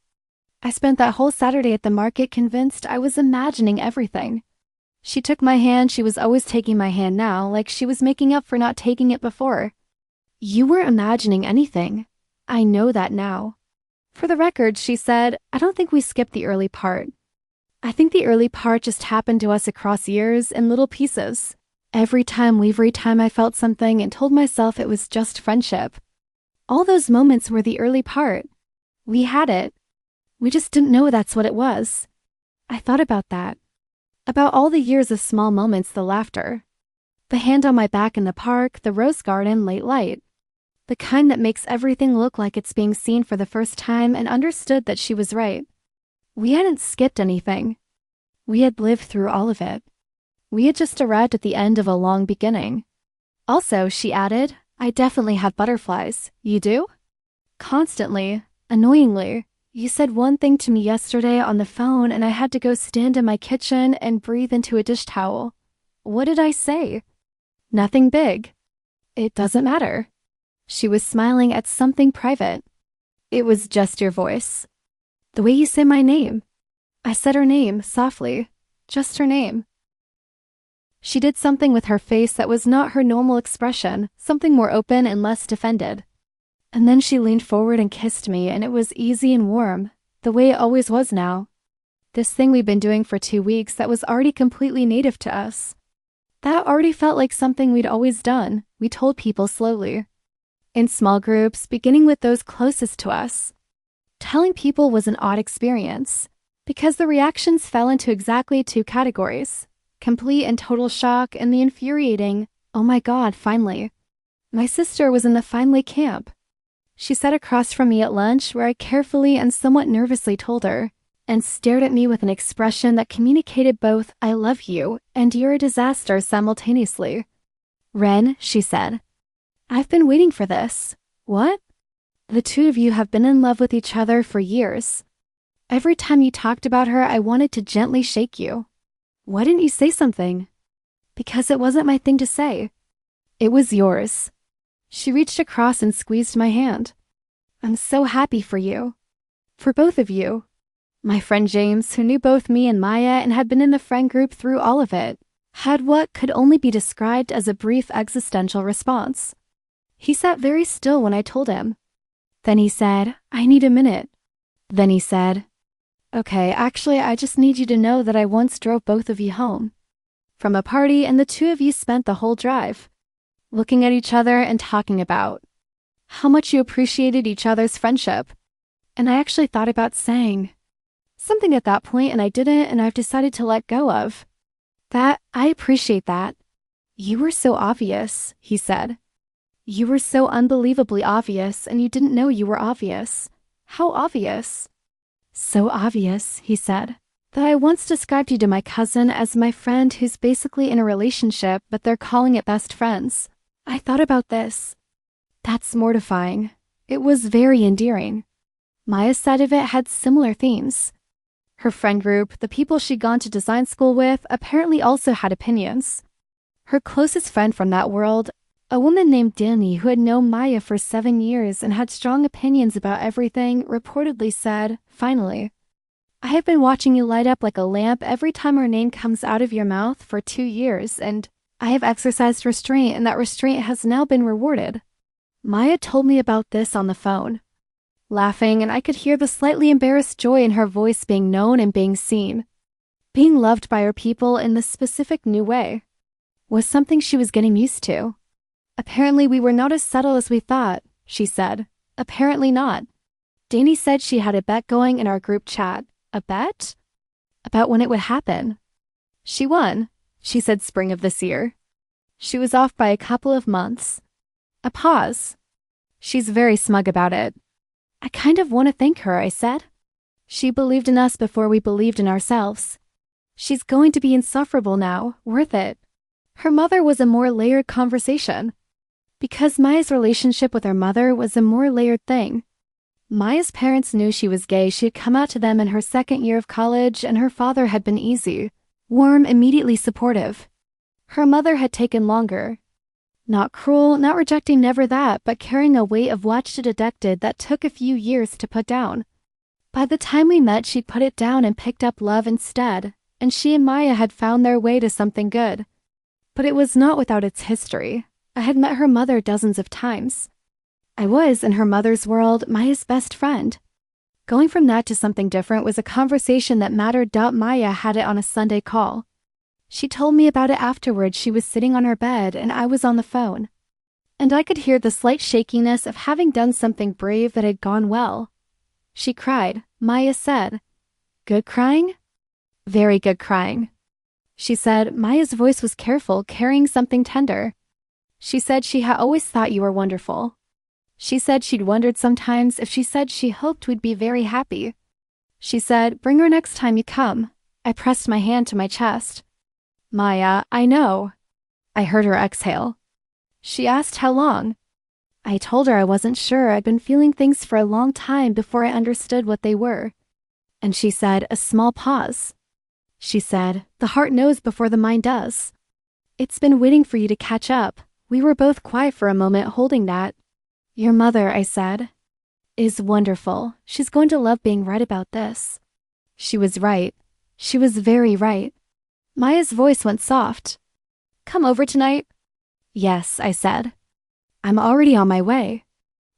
I spent that whole Saturday at the market convinced I was imagining everything. She took my hand. She was always taking my hand now, like she was making up for not taking it before. You weren't imagining anything. I know that now. For the record, she said, I don't think we skipped the early part. I think the early part just happened to us across years in little pieces. Every time I felt something and told myself it was just friendship. All those moments were the early part. We had it. We just didn't know that's what it was. I thought about that. About all the years of small moments, the laughter. The hand on my back in the park, the rose garden, late light. The kind that makes everything look like it's being seen for the first time and understood that she was right. We hadn't skipped anything. We had lived through all of it. We had just arrived at the end of a long beginning. Also, she added, I definitely have butterflies. You do? Constantly. Annoyingly. You said one thing to me yesterday on the phone and I had to go stand in my kitchen and breathe into a dish towel. What did I say? Nothing big. It doesn't matter. She was smiling at something private. It was just your voice. The way you say my name. I said her name, softly. Just her name. She did something with her face that was not her normal expression, something more open and less defended. And then she leaned forward and kissed me, and it was easy and warm, the way it always was now. This thing we've been doing for 2 weeks that was already completely native to us. That already felt like something we'd always done, we told people slowly. In small groups, beginning with those closest to us. Telling people was an odd experience, because the reactions fell into exactly two categories: complete and total shock and the infuriating, "Oh my God, finally." My sister was in the finally camp. She sat across from me at lunch where I carefully and somewhat nervously told her, and stared at me with an expression that communicated both "I love you" and "you're a disaster" simultaneously. "Ren," she said, "I've been waiting for this." "What?" "The two of you have been in love with each other for years. Every time you talked about her, I wanted to gently shake you." "Why didn't you say something?" "Because it wasn't my thing to say. It was yours." She reached across and squeezed my hand. "I'm so happy for you. For both of you." My friend James, who knew both me and Maya and had been in the friend group through all of it, had what could only be described as a brief existential response. He sat very still when I told him. Then he said, "I need a minute." Then he said, "Okay, actually, I just need you to know that I once drove both of you home from a party, and the two of you spent the whole drive looking at each other and talking about how much you appreciated each other's friendship. And I actually thought about saying something at that point, and I didn't, and I've decided to let go of that. I appreciate that." "You were so obvious," he said. "You were so unbelievably obvious, and you didn't know you were obvious." "How obvious?" "So obvious," he said, "that I once described you to my cousin as my friend who's basically in a relationship, but they're calling it best friends." I thought about this. That's mortifying. It was very endearing. Maya's side of it had similar themes. Her friend group, the people she'd gone to design school with, apparently also had opinions. Her closest friend from that world, a woman named Danny who had known Maya for 7 years and had strong opinions about everything, reportedly said, "Finally, I have been watching you light up like a lamp every time our name comes out of your mouth for 2 years, and I have exercised restraint, and that restraint has now been rewarded." Maya told me about this on the phone, laughing, and I could hear the slightly embarrassed joy in her voice being known and being seen. Being loved by her people in this specific new way was something she was getting used to. "Apparently we were not as subtle as we thought," she said. "Apparently not." Danny said she had a bet going in our group chat. A bet? About when it would happen. She won. She said spring of this year. She was off by a couple of months. A pause. She's very smug about it. "I kind of want to thank her," I said. "She believed in us before we believed in ourselves. She's going to be insufferable now, worth it." Her mother was a more layered conversation. Because Maya's relationship with her mother was a more layered thing. Maya's parents knew she was gay. She had come out to them in her second year of college, and her father had been easy, warm, immediately supportive. Her mother had taken longer. Not cruel, not rejecting, never that, but carrying a weight of watched it addicted that took a few years to put down. By the time we met, she'd put it down and picked up love instead, and she and Maya had found their way to something good. But it was not without its history. I had met her mother dozens of times. I was, in her mother's world, Maya's best friend. Going from that to something different was a conversation that mattered. Maya had it on a Sunday call. She told me about it afterwards. She was sitting on her bed and I was on the phone. And I could hear the slight shakiness of having done something brave that had gone well. She cried. Maya said, "Good crying?" "Very good crying." She said Maya's voice was careful, carrying something tender. She said she had always thought you were wonderful. She said she'd wondered sometimes if she said she hoped we'd be very happy. She said, "Bring her next time you come." I pressed my hand to my chest. "Maya, I know." I heard her exhale. She asked how long. I told her I wasn't sure. I'd been feeling things for a long time before I understood what they were. And she said, a small pause. She said, "The heart knows before the mind does. It's been waiting for you to catch up." We were both quiet for a moment, holding that. "Your mother," I said, "is wonderful. She's going to love being right about this." She was right. She was very right. Maya's voice went soft. "Come over tonight?" "Yes," I said. "I'm already on my way.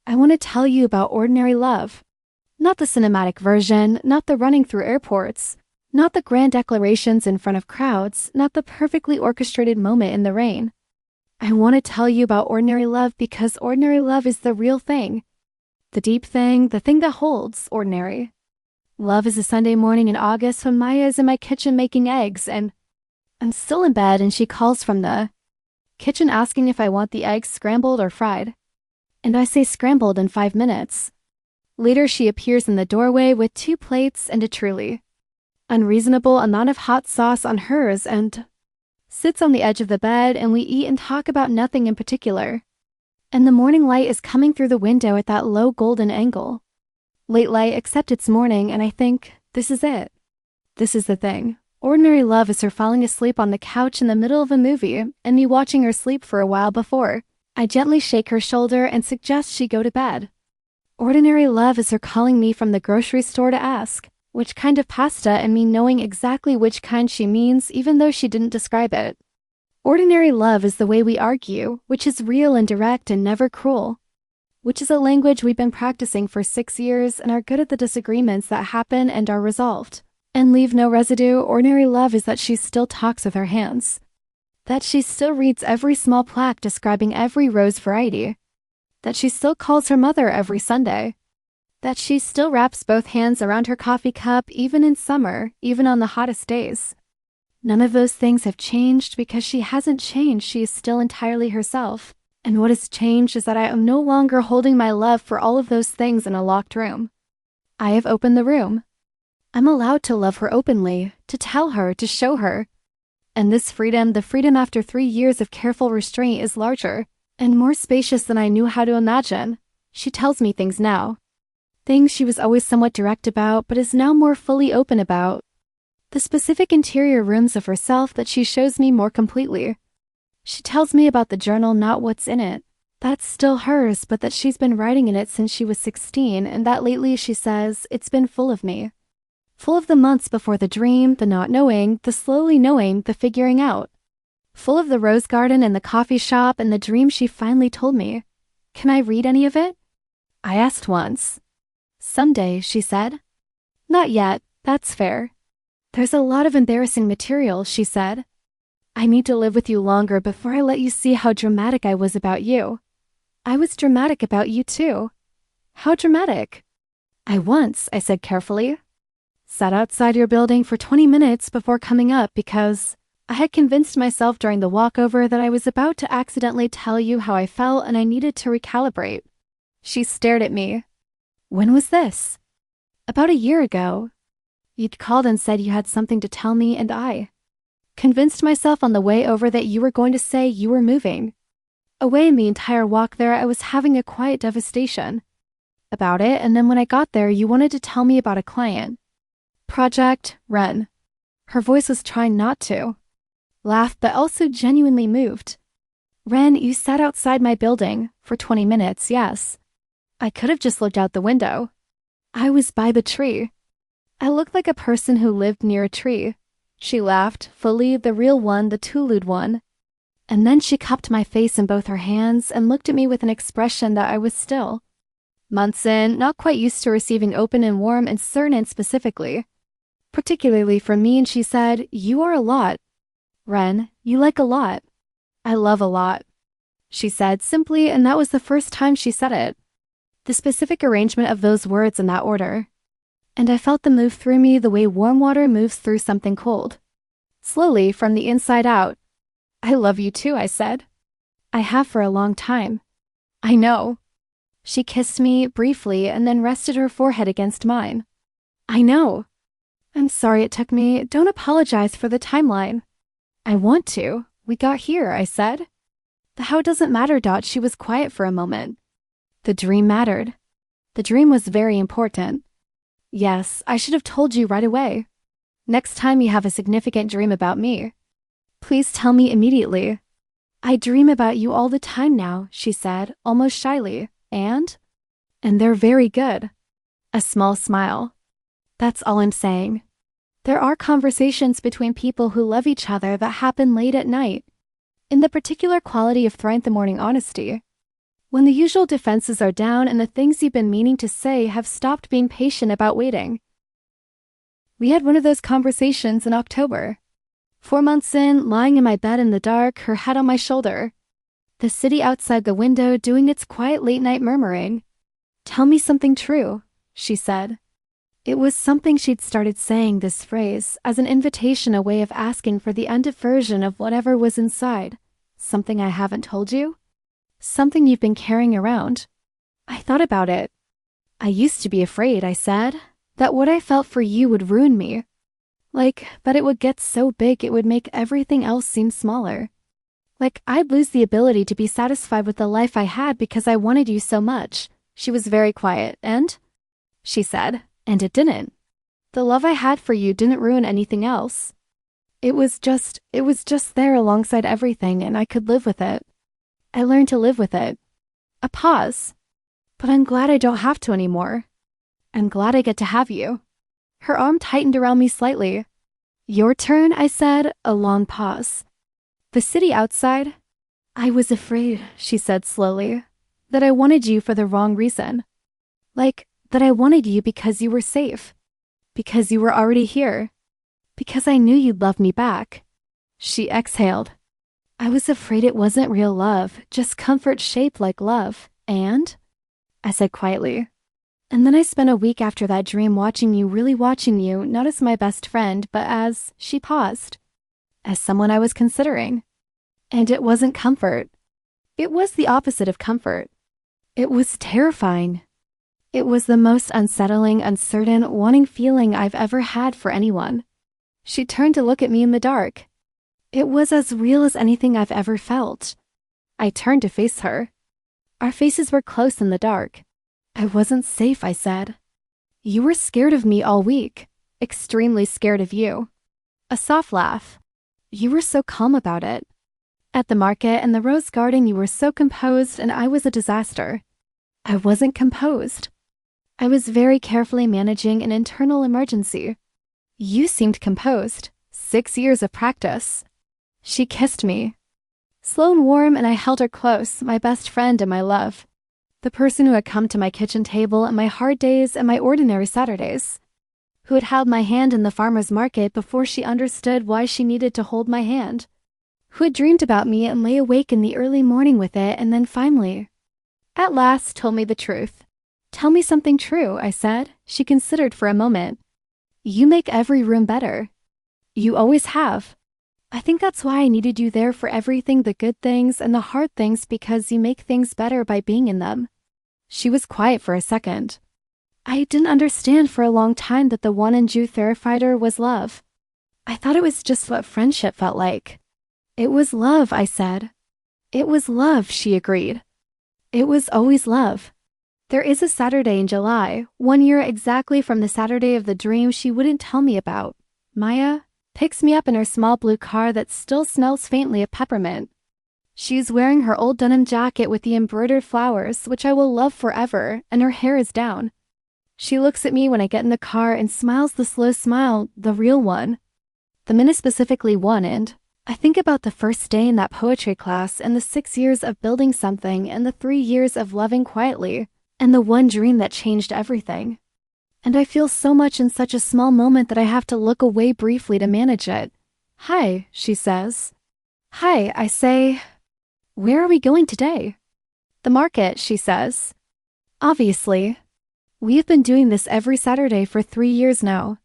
I want to tell you about ordinary love. Not the cinematic version, not the running through airports. Not the grand declarations in front of crowds, not the perfectly orchestrated moment in the rain. I want to tell you about ordinary love because ordinary love is the real thing. The deep thing, the thing that holds ordinary. Love is a Sunday morning in August when Maya is in my kitchen making eggs and I'm still in bed and she calls from the kitchen asking if I want the eggs scrambled or fried. And I say scrambled in 5 minutes. Later she appears in the doorway with 2 plates and a truly unreasonable amount of hot sauce on hers and sits on the edge of the bed and we eat and talk about nothing in particular. And the morning light is coming through the window at that low golden angle. Late light except it's morning and I think, this is it. This is the thing. Ordinary love is her falling asleep on the couch in the middle of a movie and me watching her sleep for a while before. I gently shake her shoulder and suggest she go to bed. Ordinary love is her calling me from the grocery store to ask which kind of pasta and me knowing exactly which kind she means even though she didn't describe it. Ordinary love is the way we argue, which is real and direct and never cruel. Which is a language we've been practicing for 6 years and are good at the disagreements that happen and are resolved. And leave no residue. Ordinary love is that she still talks with her hands. That she still reads every small plaque describing every rose variety. That she still calls her mother every Sunday. That she still wraps both hands around her coffee cup even in summer, even on the hottest days. None of those things have changed because she hasn't changed. She is still entirely herself. And what has changed is that I am no longer holding my love for all of those things in a locked room. I have opened the room. I'm allowed to love her openly, to tell her, to show her. And this freedom, the freedom after 3 years of careful restraint, is larger and more spacious than I knew how to imagine. She tells me things now. Things she was always somewhat direct about, but is now more fully open about. The specific interior rooms of herself that she shows me more completely. She tells me about the journal, not what's in it. That's still hers, but that she's been writing in it since she was 16, and that lately, she says, it's been full of me. Full of the months before the dream, the not knowing, the slowly knowing, the figuring out. Full of the rose garden and the coffee shop and the dream she finally told me. Can I read any of it? I asked once. Someday, she said. Not yet, that's fair. There's a lot of embarrassing material, she said. I need to live with you longer before I let you see how dramatic I was about you. I was dramatic about you too. How dramatic? I said carefully. Sat outside your building for 20 minutes before coming up because I had convinced myself during the walkover that I was about to accidentally tell you how I felt and I needed to recalibrate. She stared at me. When was this? About a year ago. You'd called and said you had something to tell me and I convinced myself on the way over that you were going to say you were moving. Away in the entire walk there, I was having a quiet devastation about it, and then when I got there, you wanted to tell me about a client. Project Ren. Her voice was trying not to laugh, but also genuinely moved. Ren, you sat outside my building for 20 minutes, yes. I could have just looked out the window. I was by the tree. I looked like a person who lived near a tree. She laughed, fully, the real one, the Tulu'd one. And then she cupped my face in both her hands and looked at me with an expression that I was still. Months in, not quite used to receiving open and warm and certain and specifically. Particularly from me, and she said, you are a lot. Ren, you like a lot. I love a lot. She said simply, and that was the first time she said it. The specific arrangement of those words in that order. And I felt them move through me the way warm water moves through something cold. Slowly, from the inside out. I love you too, I said. I have for a long time. I know. She kissed me briefly and then rested her forehead against mine. I know. I'm sorry it took me. Don't apologize for the timeline. I want to. We got here, I said. The how doesn't matter. She was quiet for a moment. The dream mattered. The dream was very important. Yes, I should have told you right away. Next time you have a significant dream about me, please tell me immediately. I dream about you all the time now, she said, almost shyly. And they're very good. A small smile. That's all I'm saying. There are conversations between people who love each other that happen late at night. In the particular quality of thrice the morning honesty. When the usual defenses are down and the things you've been meaning to say have stopped being patient about waiting. We had one of those conversations in October. 4 months in, lying in my bed in the dark, her head on my shoulder. The city outside the window doing its quiet late-night murmuring. "Tell me something true," she said. It was something she'd started saying, this phrase, as an invitation, a way of asking for the end version of whatever was inside. "Something I haven't told you? Something you've been carrying around?" I thought about it. "I used to be afraid," I said, "that what I felt for you would ruin me. Like, that it would get so big it would make everything else seem smaller. Like, I'd lose the ability to be satisfied with the life I had because I wanted you so much." She was very quiet, and she said, "And it didn't. The love I had for you didn't ruin anything else. It was just there alongside everything, and I could live with it. I learned to live with it." A pause. "But I'm glad I don't have to anymore. I'm glad I get to have you." Her arm tightened around me slightly. "Your turn," I said, a long pause. "The city outside?" "I was afraid," she said slowly, "that I wanted you for the wrong reason. Like, that I wanted you because you were safe. Because you were already here. Because I knew you'd love me back." She exhaled. "I was afraid it wasn't real love, just comfort shaped like love. And?" I said quietly. "And then I spent a week after that dream watching you, really watching you, not as my best friend, but as," she paused, "as someone I was considering. And it wasn't comfort. It was the opposite of comfort. It was terrifying. It was the most unsettling, uncertain, wanting feeling I've ever had for anyone." She turned to look at me in the dark. It was as real as anything I've ever felt. I turned to face her. Our faces were close in the dark. "I wasn't safe," I said. "You were scared of me all week. Extremely scared of you." A soft laugh. "You were so calm about it. At the market and the rose garden you were so composed, and I was a disaster. I wasn't composed. I was very carefully managing an internal emergency. You seemed composed. 6 years of practice." She kissed me. Slow and warm, and I held her close, my best friend and my love. The person who had come to my kitchen table on my hard days and my ordinary Saturdays. Who had held my hand in the farmer's market before she understood why she needed to hold my hand. Who had dreamed about me and lay awake in the early morning with it, and then finally, at last, told me the truth. "Tell me something true," I said. She considered for a moment. "You make every room better. You always have. I think that's why I needed you there for everything, the good things and the hard things, because you make things better by being in them." She was quiet for a second. "I didn't understand for a long time that the one in Jew Therifighter was love. I thought it was just what friendship felt like." "It was love," I said. "It was love," she agreed. "It was always love. There is a Saturday in July, 1 year exactly from the Saturday of the dream she wouldn't tell me about. Maya picks me up in her small blue car that still smells faintly of peppermint. She's wearing her old denim jacket with the embroidered flowers, which I will love forever, and her hair is down. She looks at me when I get in the car and smiles the slow smile, the real one. The minute specifically one, and I think about the first day in that poetry class and the 6 years of building something and the 3 years of loving quietly and the one dream that changed everything. And I feel so much in such a small moment that I have to look away briefly to manage it. "Hi," she says. "Hi," I say. "Where are we going today?" "The market," she says. "Obviously. We have been doing this every Saturday for 3 years now.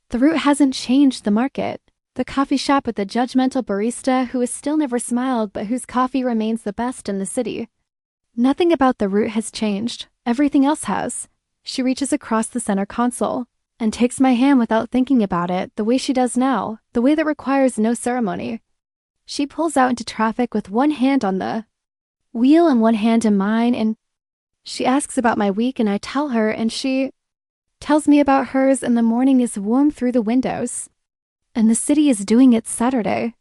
The route hasn't changed, the market. The coffee shop with the judgmental barista who has still never smiled but whose coffee remains the best in the city. Nothing about the route has changed. Everything else has." She reaches across the center console and takes my hand without thinking about it, the way she does now, the way that requires no ceremony. She pulls out into traffic with one hand on the wheel and one hand in mine, and she asks about my week, and I tell her, and she tells me about hers, and the morning is warm through the windows. And the city is doing its Saturday.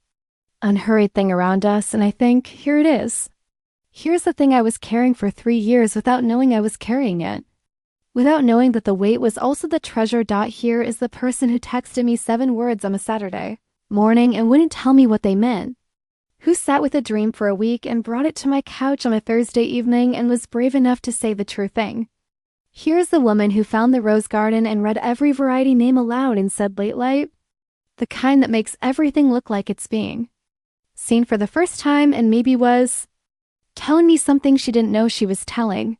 Unhurried thing around us, and I think, here it is. Here's the thing I was carrying for 3 years without knowing I was carrying it. Without knowing that the weight was also the treasure. Here is the person who texted me 7 words on a Saturday morning and wouldn't tell me what they meant. Who sat with a dream for a week and brought it to my couch on a Thursday evening and was brave enough to say the true thing. Here's the woman who found the rose garden and read every variety name aloud and said late light, the kind that makes everything look like it's being seen for the first time and maybe was telling me something she didn't know she was telling.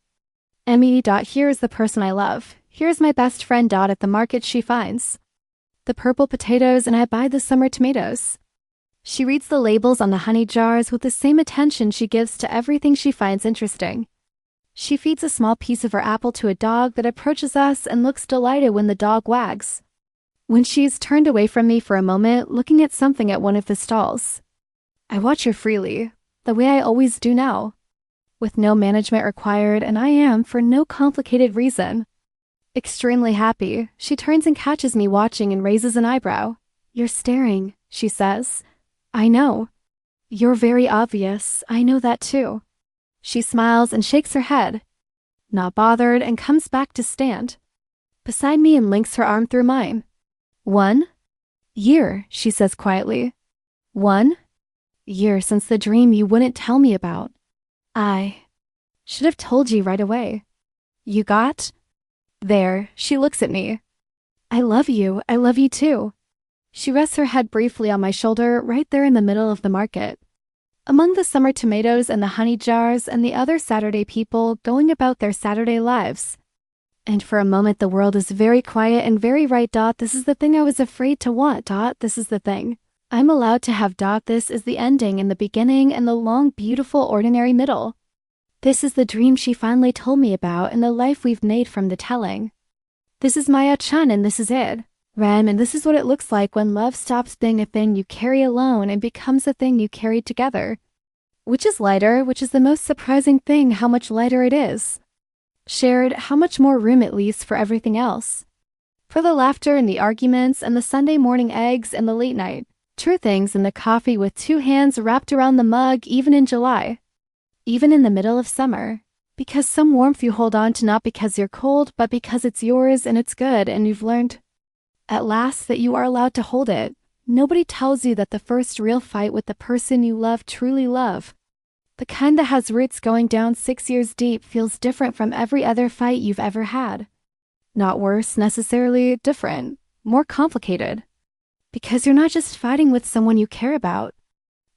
Emmy. Here's the person I love. Here's my best friend. At the market she finds the purple potatoes and I buy the summer tomatoes. She reads the labels on the honey jars with the same attention she gives to everything she finds interesting. She feeds a small piece of her apple to a dog that approaches us and looks delighted when the dog wags. When she's turned away from me for a moment, looking at something at one of the stalls, I watch her freely, the way I always do now, with no management required, and I am, for no complicated reason, extremely happy. She turns and catches me watching and raises an eyebrow. You're staring, she says. I know. You're very obvious. I know that too. She smiles and shakes her head, not bothered, and comes back to stand beside me and links her arm through mine. 1 year, she says quietly. 1 year since the dream you wouldn't tell me about. I should have told you right away. You got there. She looks at me. I love you. I love you too. She rests her head briefly on my shoulder right there in the middle of the market, among the summer tomatoes and the honey jars and the other Saturday people going about their Saturday lives. And for a moment the world is very quiet and very right. This is the thing I was afraid to want. This is the thing I'm allowed to have. This is the ending and the beginning and the long, beautiful, ordinary middle. This is the dream she finally told me about and the life we've made from the telling. This is Maya-chan and this is it, Ren, and this is what it looks like when love stops being a thing you carry alone and becomes a thing you carry together. Which is lighter, which is the most surprising thing, how much lighter it is. Shared, how much more room it leaves for everything else. For the laughter and the arguments and the Sunday morning eggs and the late night true things and the coffee with 2 hands wrapped around the mug even in July. Even in the middle of summer. Because some warmth you hold on to not because you're cold, but because it's yours and it's good and you've learned at last that you are allowed to hold it. Nobody tells you that the first real fight with the person you love truly love, the kind that has roots going down 6 years deep, feels different from every other fight you've ever had. Not worse, necessarily, different, more complicated. Because you're not just fighting with someone you care about.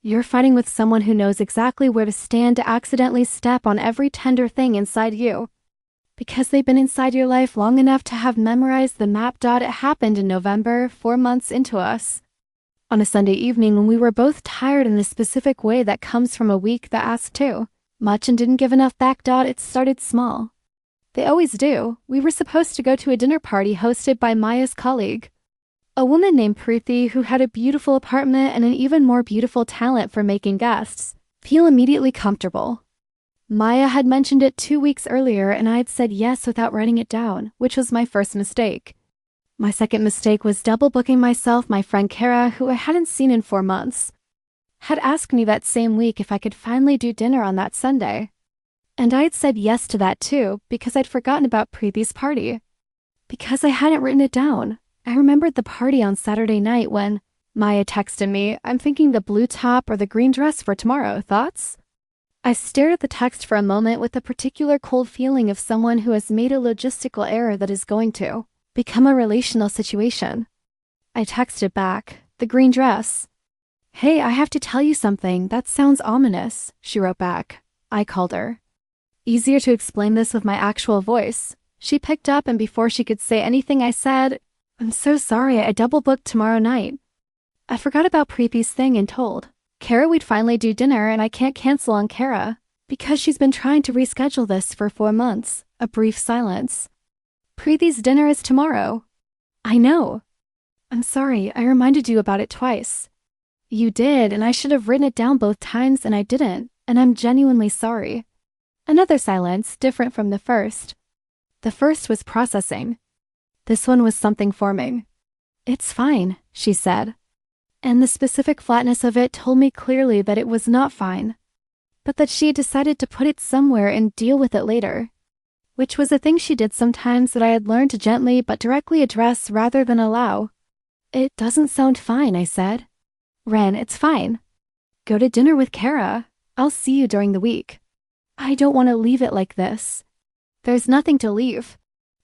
You're fighting with someone who knows exactly where to stand to accidentally step on every tender thing inside you. Because they've been inside your life long enough to have memorized the map. It happened in November, 4 months into us. On a Sunday evening when we were both tired in the specific way that comes from a week that asked too much and didn't give enough back. It started small. They always do. We were supposed to go to a dinner party hosted by Maya's colleague, a woman named Preeti who had a beautiful apartment and an even more beautiful talent for making guests feel immediately comfortable. Maya had mentioned it 2 weeks earlier and I had said yes without writing it down, which was my first mistake. My second mistake was double booking myself. My friend Kara, who I hadn't seen in 4 months, had asked me that same week if I could finally do dinner on that Sunday. And I had said yes to that too, because I'd forgotten about Preeti's party. Because I hadn't written it down. I remembered the party on Saturday night when Maya texted me, I'm thinking the blue top or the green dress for tomorrow, thoughts? I stared at the text for a moment with a particular cold feeling of someone who has made a logistical error that is going to become a relational situation. I texted back, the green dress. Hey, I have to tell you something, that sounds ominous, she wrote back. I called her. Easier to explain this with my actual voice. She picked up and before she could say anything I said, I'm so sorry, I double booked tomorrow night. I forgot about Preeti's thing and told Kara we'd finally do dinner and I can't cancel on Kara because she's been trying to reschedule this for 4 months. A brief silence. Preeti's dinner is tomorrow. I know. I'm sorry, I reminded you about it twice. You did, and I should have written it down both times and I didn't, and I'm genuinely sorry. Another silence, different from the first. The first was processing. This one was something forming. It's fine, she said. And the specific flatness of it told me clearly that it was not fine, but that she had decided to put it somewhere and deal with it later. Which was a thing she did sometimes that I had learned to gently but directly address rather than allow. It doesn't sound fine, I said. Ren, it's fine. Go to dinner with Kara. I'll see you during the week. I don't want to leave it like this. There's nothing to leave.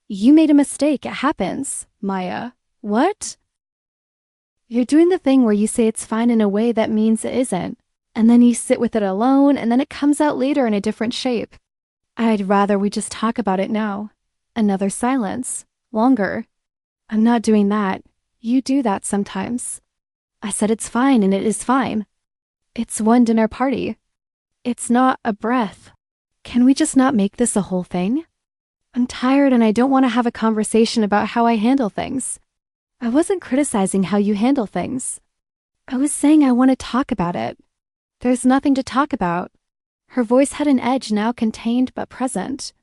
You made a mistake. It happens, Maya. What? You're doing the thing where you say it's fine in a way that means it isn't, and then you sit with it alone, and then it comes out later in a different shape. I'd rather we just talk about it now. Another silence. Longer. I'm not doing that. You do that sometimes. I said it's fine, and it is fine. It's one dinner party. It's not a breath. Can we just not make this a whole thing? I'm tired and I don't want to have a conversation about how I handle things. I wasn't criticizing how you handle things. I was saying I want to talk about it. There's nothing to talk about. Her voice had an edge, now contained but present.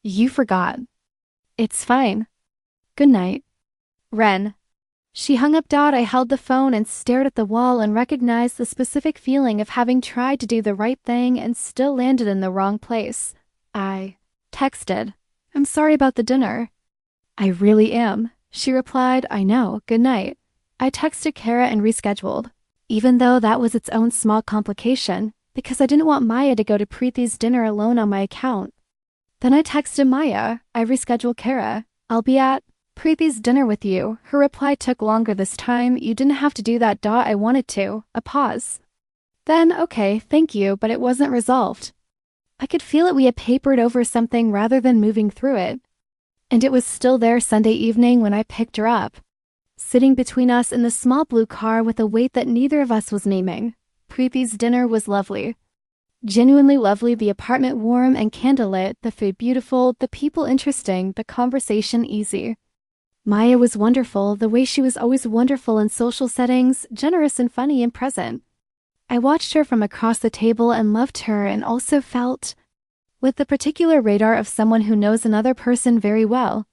You forgot. It's fine. Good night. Ren. She hung up. I held the phone and stared at the wall and recognized the specific feeling of having tried to do the right thing and still landed in the wrong place. I texted, I'm sorry about the dinner. I really am. She replied, I know, good night. I texted Kara and rescheduled, even though that was its own small complication, because I didn't want Maya to go to Preethi's dinner alone on my account. Then I texted Maya, I rescheduled Kara. I'll be at Preethi's dinner with you. Her reply took longer this time. You didn't have to do that. I wanted to. A pause. Then, okay, thank you, but it wasn't resolved. I could feel it. We had papered over something rather than moving through it. And it was still there Sunday evening when I picked her up, sitting between us in the small blue car with a weight that neither of us was naming. Preethi's dinner was lovely. Genuinely lovely, the apartment warm and candlelit, the food beautiful, the people interesting, the conversation easy. Maya was wonderful, the way she was always wonderful in social settings, generous and funny and present. I watched her from across the table and loved her and also felt, with the particular radar of someone who knows another person very well,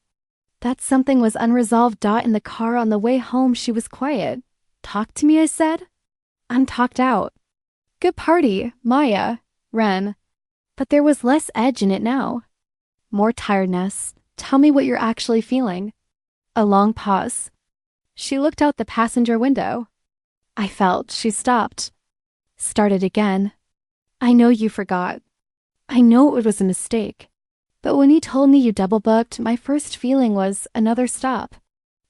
that something was unresolved. In the car on the way home she was quiet. Talk to me, I said. I'm talked out. Good party, Maya, Ren. But there was less edge in it now. More tiredness. Tell me what you're actually feeling. A long pause. She looked out the passenger window. I felt. She stopped. Started again. I know you forgot. I know it was a mistake. But when you told me you double-booked, my first feeling was another stop.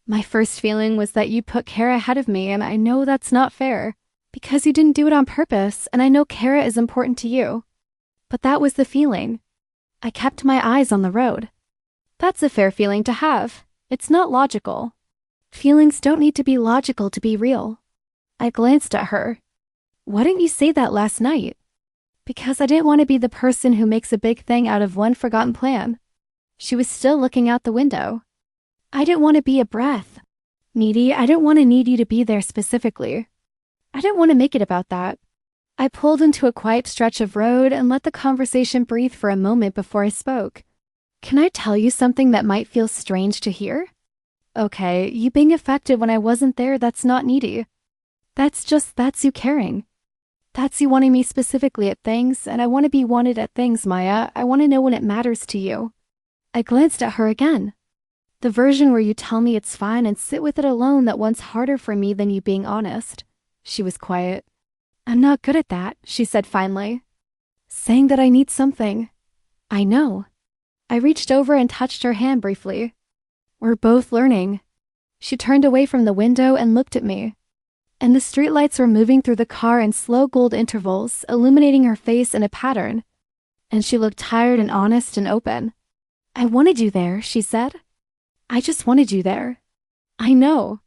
My first feeling was that you put Kara ahead of me, and I know that's not fair. Because you didn't do it on purpose, and I know Kara is important to you. But that was the feeling. I kept my eyes on the road. That's a fair feeling to have. It's not logical. Feelings don't need to be logical to be real. I glanced at her. Why didn't you say that last night? Because I didn't want to be the person who makes a big thing out of one forgotten plan. She was still looking out the window. I didn't want to be a breath. Needy, I didn't want to need you to be there specifically. I didn't want to make it about that. I pulled into a quiet stretch of road and let the conversation breathe for a moment before I spoke. Can I tell you something that might feel strange to hear? Okay, you being affected when I wasn't there, that's not needy. That's you caring. That's you wanting me specifically at things, and I want to be wanted at things, Maya. I want to know when it matters to you. I glanced at her again. The version where you tell me it's fine and sit with it alone that one's harder for me than you being honest. She was quiet. I'm not good at that, she said finally. Saying that I need something. I know. I reached over and touched her hand briefly. We're both learning. She turned away from the window and looked at me. And the streetlights were moving through the car in slow gold intervals, illuminating her face in a pattern. And she looked tired and honest and open. I wanted you there, she said. I just wanted you there. I know.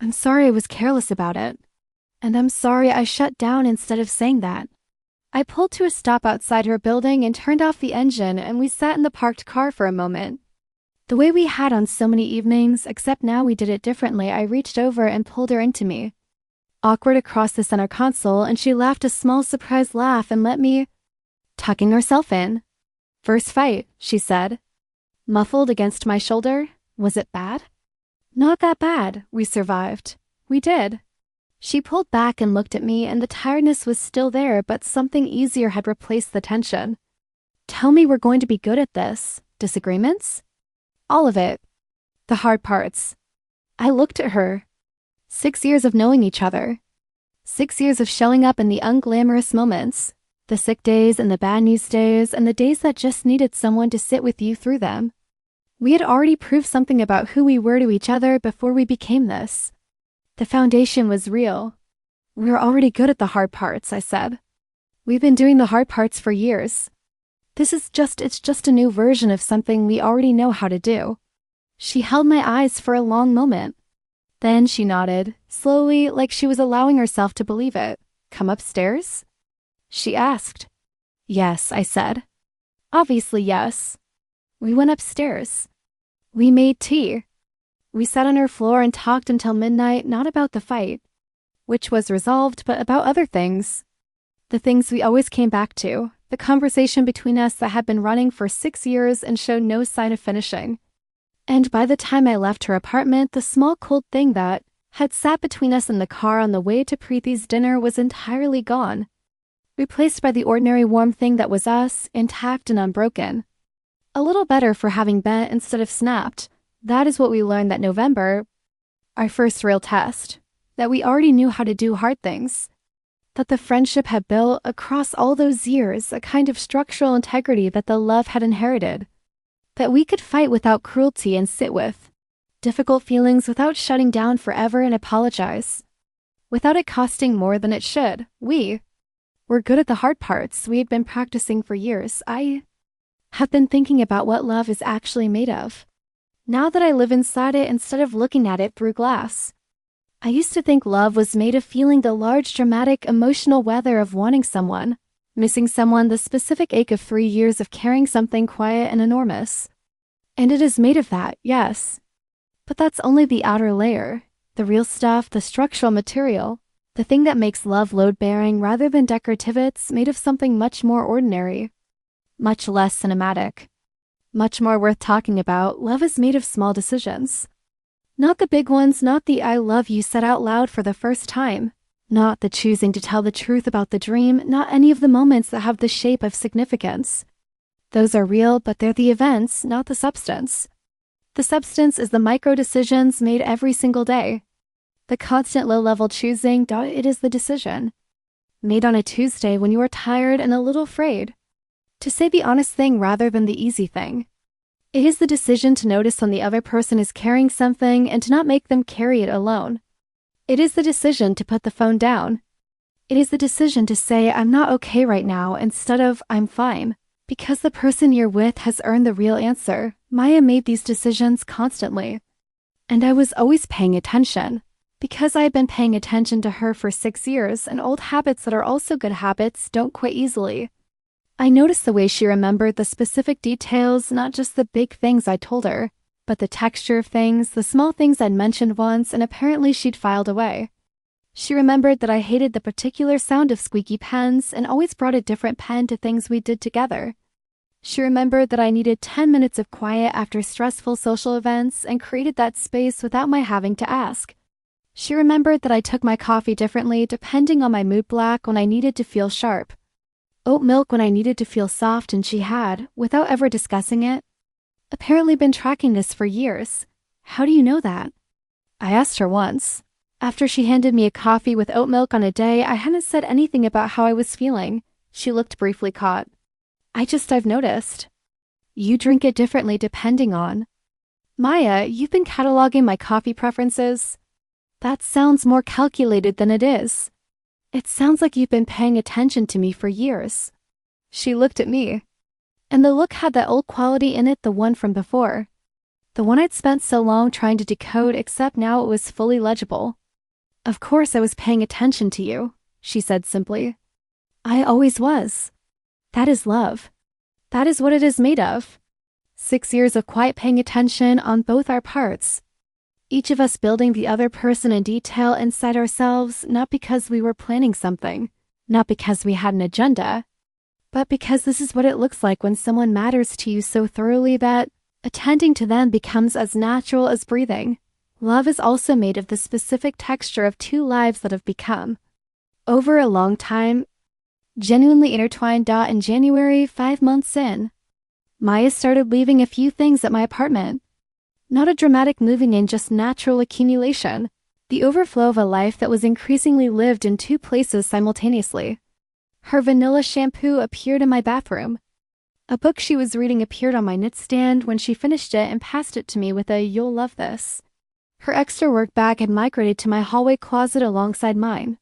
I'm sorry I was careless about it. And I'm sorry I shut down instead of saying that. I pulled to a stop outside her building and turned off the engine, and we sat in the parked car for a moment. The way we had on so many evenings, except now we did it differently. I reached over and pulled her into me. Awkward across the center console, and she laughed a small surprised laugh and let me, tucking herself in. First fight, she said. Muffled against my shoulder. Was it bad? Not that bad. We survived. We did. She pulled back and looked at me, and the tiredness was still there, but something easier had replaced the tension. Tell me we're going to be good at this. Disagreements? All of it. The hard parts. I looked at her. 6 years of knowing each other. 6 years of showing up in the unglamorous moments. The sick days and the bad news days and the days that just needed someone to sit with you through them. We had already proved something about who we were to each other before we became this. The foundation was real. We were already good at the hard parts, I said. We've been doing the hard parts for years. It's just a new version of something we already know how to do. She held my eyes for a long moment. Then she nodded, slowly, like she was allowing herself to believe it. Come upstairs? She asked. Yes, I said. Obviously yes. We went upstairs. We made tea. We sat on her floor and talked until midnight, not about the fight, which was resolved, but about other things. The things we always came back to, the conversation between us that had been running for 6 years and showed no sign of finishing. And by the time I left her apartment, the small cold thing that had sat between us in the car on the way to Preethi's dinner was entirely gone, replaced by the ordinary warm thing that was us, intact and unbroken. A little better for having bent instead of snapped. That is what we learned that November, our first real test, that we already knew how to do hard things, that the friendship had built across all those years a kind of structural integrity that the love had inherited, that we could fight without cruelty and sit with difficult feelings without shutting down forever and apologize, without it costing more than it should. We were good at the hard parts we had been practicing for years. I have been thinking about what love is actually made of, now that I live inside it instead of looking at it through glass. I used to think love was made of feeling the large, dramatic, emotional weather of wanting someone, missing someone, the specific ache of 3 years of carrying something quiet and enormous. And it is made of that, yes. But that's only the outer layer, the real stuff, the structural material, the thing that makes love load-bearing rather than decorative. It's made of something much more ordinary, much less cinematic, much more worth talking about. Love is made of small decisions. Not the big ones, not the I love you said out loud for the first time, not the choosing to tell the truth about the dream, not any of the moments that have the shape of significance. Those are real, but they're the events, not the substance. The substance is the micro decisions made every single day. The constant low-level choosing, it is the decision, made on a Tuesday when you are tired and a little afraid, to say the honest thing rather than the easy thing. It is the decision to notice when the other person is carrying something and to not make them carry it alone. It is the decision to put the phone down. It is the decision to say, I'm not okay right now, instead of, I'm fine, because the person you're with has earned the real answer. Maya made these decisions constantly. And I was always paying attention, because I had been paying attention to her for 6 years, and old habits that are also good habits don't quit easily. I noticed the way she remembered the specific details, not just the big things I told her, but the texture of things, the small things I'd mentioned once and apparently she'd filed away. She remembered that I hated the particular sound of squeaky pens and always brought a different pen to things we did together. She remembered that I needed 10 minutes of quiet after stressful social events and created that space without my having to ask. She remembered that I took my coffee differently depending on my mood. Black when I needed to feel sharp, oat milk when I needed to feel soft, and she had, without ever discussing it, apparently been tracking this for years. How do you know that? I asked her once, after she handed me a coffee with oat milk on a day I hadn't said anything about how I was feeling. She looked briefly caught. I've noticed. You drink it differently depending on. Maya, you've been cataloging my coffee preferences. That sounds more calculated than it is. It sounds like you've been paying attention to me for years. She looked at me, and the look had that old quality in it, the one from before. The one I'd spent so long trying to decode, except now it was fully legible. Of course I was paying attention to you, she said simply. I always was. That is love. That is what it is made of. 6 years of quiet paying attention on both our parts. Each of us building the other person in detail inside ourselves, not because we were planning something, not because we had an agenda, but because this is what it looks like when someone matters to you so thoroughly that attending to them becomes as natural as breathing. Love is also made of the specific texture of 2 lives that have become, over a long time, genuinely intertwined. In January, 5 months in, Maya started leaving a few things at my apartment. Not a dramatic moving in, just natural accumulation, the overflow of a life that was increasingly lived in 2 places simultaneously. Her vanilla shampoo appeared in my bathroom. A book she was reading appeared on my nightstand when she finished it and passed it to me with a "You'll love this." Her extra work bag had migrated to my hallway closet alongside mine.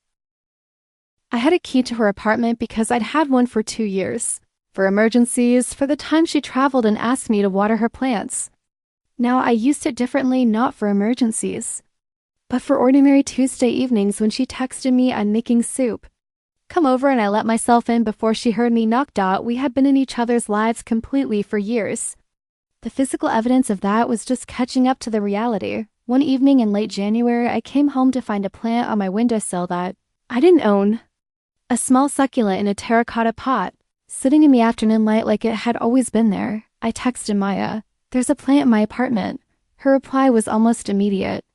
I had a key to her apartment because I'd had one for 2 years. For emergencies, for the time she traveled and asked me to water her plants. Now I used it differently, not for emergencies, but for ordinary Tuesday evenings when she texted me, "I'm making soup. Come over," and I let myself in before she heard me knock. We had been in each other's lives completely for years. The physical evidence of that was just catching up to the reality. One evening in late January, I came home to find a plant on my windowsill that I didn't own. A small succulent in a terracotta pot, sitting in the afternoon light like it had always been there. I texted Maya, "There's a plant in my apartment." Her reply was almost immediate.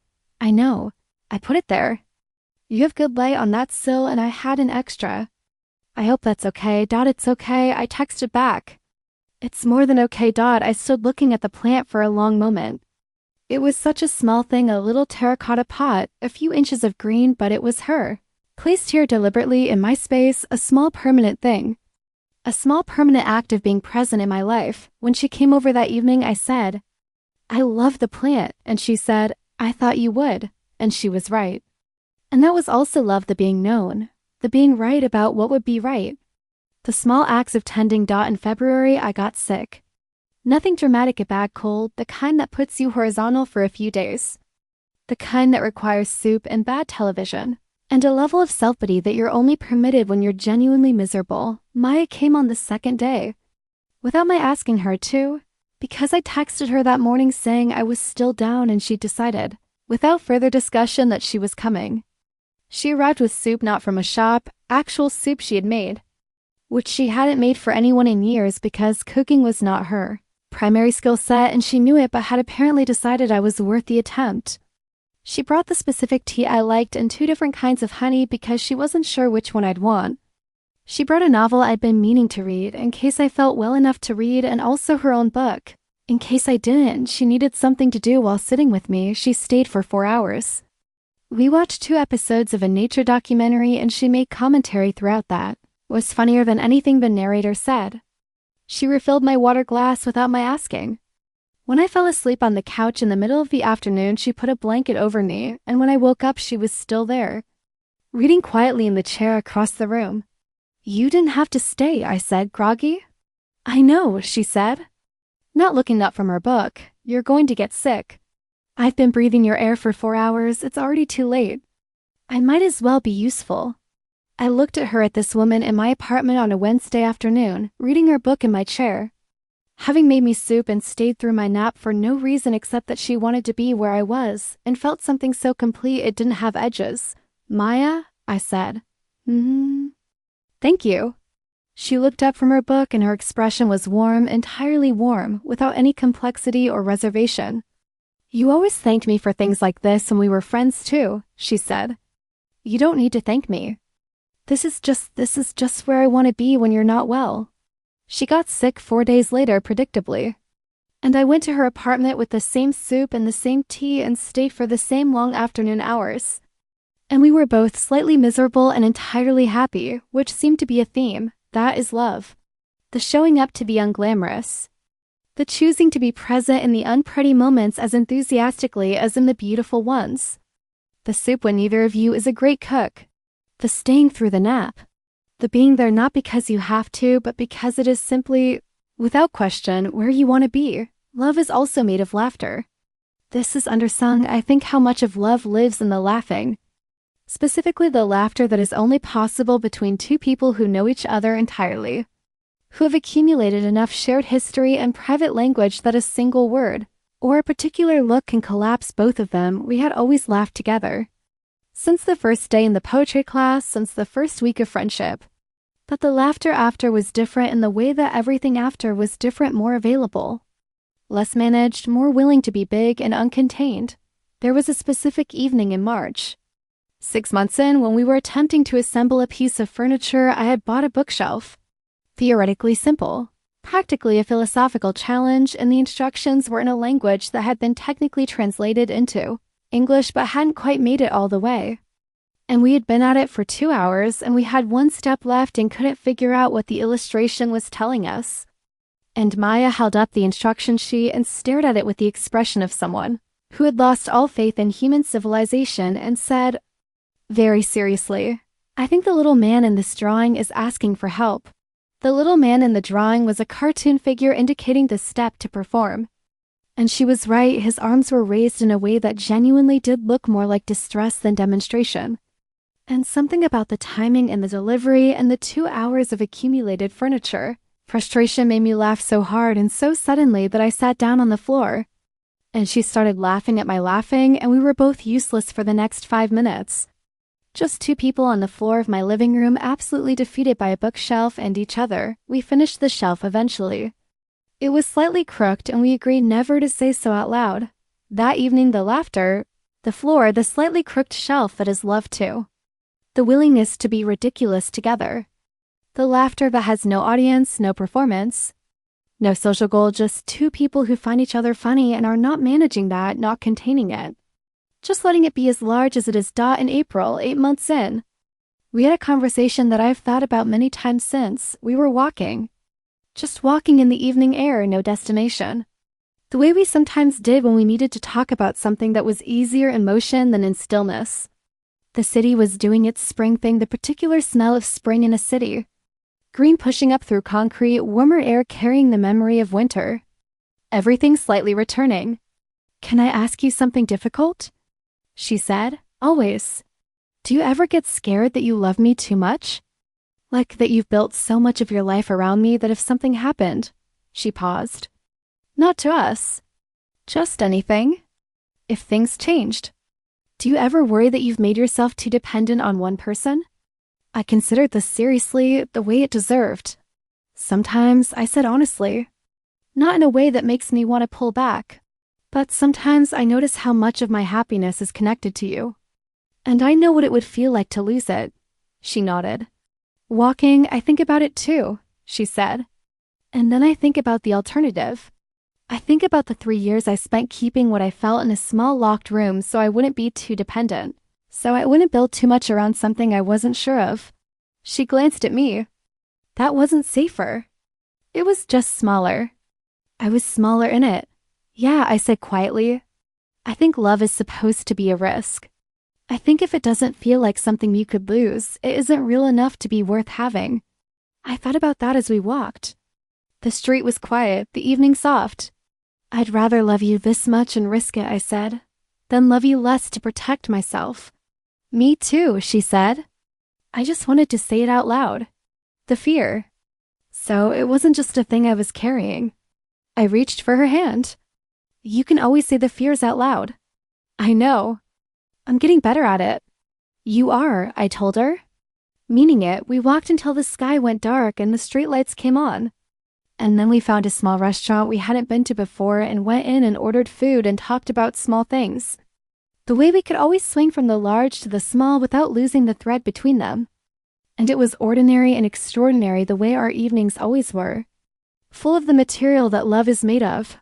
"I know. I put it there. You have good light on that sill and I had an extra." "I hope that's okay." "It's okay," I texted back. "It's more than okay." I stood looking at the plant for a long moment. It was such a small thing, a little terracotta pot, a few inches of green, but it was her. Placed here deliberately in my space, a small permanent thing. A small permanent act of being present in my life. When she came over that evening, I said, "I love the plant," and she said, "I thought you would," and she was right. And that was also love, the being known, the being right about what would be right. The small acts of tending. In February, I got sick. Nothing dramatic, a bad cold, the kind that puts you horizontal for a few days. The kind that requires soup and bad television. And a level of self-pity that you're only permitted when you're genuinely miserable. Maya came on the second day. Without my asking her to, because I texted her that morning saying I was still down, and she decided, without further discussion, that she was coming. She arrived with soup, not from a shop, actual soup she had made, which she hadn't made for anyone in years because cooking was not her primary skill set, and she knew it, but had apparently decided I was worth the attempt. She brought the specific tea I liked and 2 different kinds of honey because she wasn't sure which one I'd want. She brought a novel I'd been meaning to read in case I felt well enough to read, and also her own book. In case I didn't, she needed something to do while sitting with me. She stayed for 4 hours. We watched 2 episodes of a nature documentary, and she made commentary throughout that. It was funnier than anything the narrator said. She refilled my water glass without my asking. When I fell asleep on the couch in the middle of the afternoon, she put a blanket over me, and when I woke up, she was still there, reading quietly in the chair across the room. "You didn't have to stay," I said, groggy. "I know," she said, not looking up from her book. "You're going to get sick. I've been breathing your air for 4 hours. It's already too late. I might as well be useful." I looked at her, at this woman in my apartment on a Wednesday afternoon, reading her book in my chair, having made me soup and stayed through my nap for no reason except that she wanted to be where I was and felt something so complete it didn't have edges. "Maya," I said. "Thank you." She looked up from her book and her expression was warm, entirely warm, without any complexity or reservation. "You always thanked me for things like this when we were friends too," she said. "You don't need to thank me. This is just where I want to be when you're not well." She got sick 4 days later, predictably. And I went to her apartment with the same soup and the same tea and stayed for the same long afternoon hours. And we were both slightly miserable and entirely happy, which seemed to be a theme. That is love. The showing up to be unglamorous. The choosing to be present in the unpretty moments as enthusiastically as in the beautiful ones. The soup when neither of you is a great cook. The staying through the nap. The being there not because you have to, but because it is simply, without question, where you want to be. Love is also made of laughter. This is undersung. I think how much of love lives in the laughing. Specifically the laughter that is only possible between 2 people who know each other entirely, who have accumulated enough shared history and private language that a single word, or a particular look can collapse both of them. We had always laughed together. Since the first day in the poetry class, since the first week of friendship. But the laughter after was different in the way that everything after was different, more available. Less managed, more willing to be big and uncontained. There was a specific evening in March. 6 months in, when we were attempting to assemble a piece of furniture, I had bought a bookshelf. Theoretically simple, practically a philosophical challenge, and the instructions were in a language that had been technically translated into English but hadn't quite made it all the way. And we had been at it for 2 hours, and we had 1 step left and couldn't figure out what the illustration was telling us. And Maya held up the instruction sheet and stared at it with the expression of someone who had lost all faith in human civilization and said, very seriously, I think the little man in this drawing is asking for help. The little man in the drawing was a cartoon figure indicating the step to perform. And she was right, his arms were raised in a way that genuinely did look more like distress than demonstration. And something about the timing and the delivery and the 2 hours of accumulated furniture. Frustration made me laugh so hard and so suddenly that I sat down on the floor. And she started laughing at my laughing, and we were both useless for the next 5 minutes. Just 2 people on the floor of my living room, absolutely defeated by a bookshelf and each other. We finished the shelf eventually. It was slightly crooked, and we agreed never to say so out loud. That evening, the laughter, the floor, the slightly crooked shelf that is love too. The willingness to be ridiculous together. The laughter that has no audience, no performance, no social goal, just 2 people who find each other funny and are not managing that, not containing it. Just letting it be as large as it is. In April, 8 months in. We had a conversation that I've thought about many times since. We were walking. Just walking in the evening air, no destination. The way we sometimes did when we needed to talk about something that was easier in motion than in stillness. The city was doing its spring thing, the particular smell of spring in a city. Green pushing up through concrete, warmer air carrying the memory of winter. Everything slightly returning. Can I ask you something difficult? She said, always. Do you ever get scared that you love me too much? Like that you've built so much of your life around me that if something happened, she paused. Not to us. Just anything. If things changed. Do you ever worry that you've made yourself too dependent on one person? I considered this seriously, the way it deserved. Sometimes, I said honestly. Not in a way that makes me want to pull back. But sometimes I notice how much of my happiness is connected to you. And I know what it would feel like to lose it. She nodded. Walking, I think about it too, she said. And then I think about the alternative. I think about the 3 years I spent keeping what I felt in a small locked room so I wouldn't be too dependent. So I wouldn't build too much around something I wasn't sure of. She glanced at me. That wasn't safer. It was just smaller. I was smaller in it. Yeah, I said quietly. I think love is supposed to be a risk. I think if it doesn't feel like something you could lose, it isn't real enough to be worth having. I thought about that as we walked. The street was quiet, the evening soft. I'd rather love you this much and risk it, I said, than love you less to protect myself. Me too, she said. I just wanted to say it out loud. The fear. So it wasn't just a thing I was carrying. I reached for her hand. You can always say the fears out loud. I know. I'm getting better at it. You are, I told her. Meaning it, we walked until the sky went dark and the streetlights came on. And then we found a small restaurant we hadn't been to before and went in and ordered food and talked about small things. The way we could always swing from the large to the small without losing the thread between them. And it was ordinary and extraordinary the way our evenings always were. Full of the material that love is made of.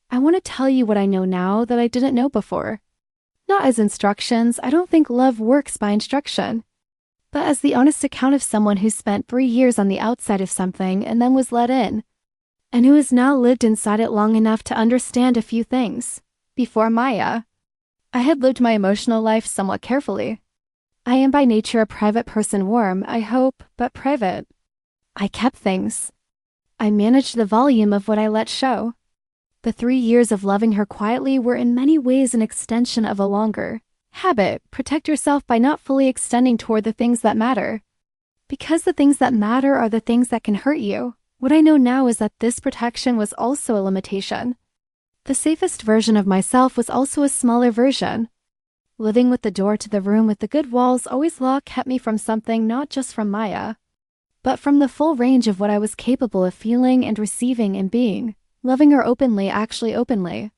I want to tell you what I know now that I didn't know before. Not as instructions, I don't think love works by instruction. But as the honest account of someone who spent 3 years on the outside of something and then was let in. And who has now lived inside it long enough to understand a few things. Before Maya, I had lived my emotional life somewhat carefully. I am by nature a private person, warm, I hope, but private. I kept things. I managed the volume of what I let show. The 3 years of loving her quietly were in many ways an extension of a longer habit. Protect yourself by not fully extending toward the things that matter. Because the things that matter are the things that can hurt you. What I know now is that this protection was also a limitation. The safest version of myself was also a smaller version. Living with the door to the room with the good walls always locked kept me from something, not just from Maya, but from the full range of what I was capable of feeling and receiving and being, loving her openly, actually openly.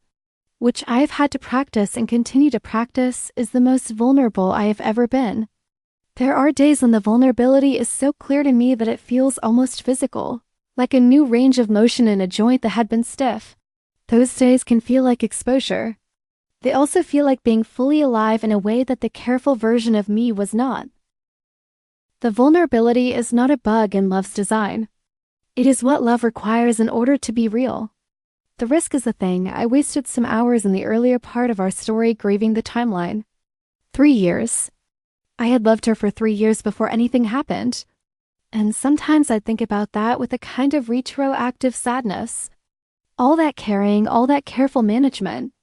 Which I have had to practice and continue to practice is the most vulnerable I have ever been. There are days when the vulnerability is so clear to me that it feels almost physical, like a new range of motion in a joint that had been stiff. Those days can feel like exposure. They also feel like being fully alive in a way that the careful version of me was not. The vulnerability is not a bug in love's design. It is what love requires in order to be real. The risk is the thing. I wasted some hours in the earlier part of our story grieving the timeline. 3 years. I had loved her for 3 years before anything happened. And sometimes I'd think about that with a kind of retroactive sadness. All that caring, all that careful management,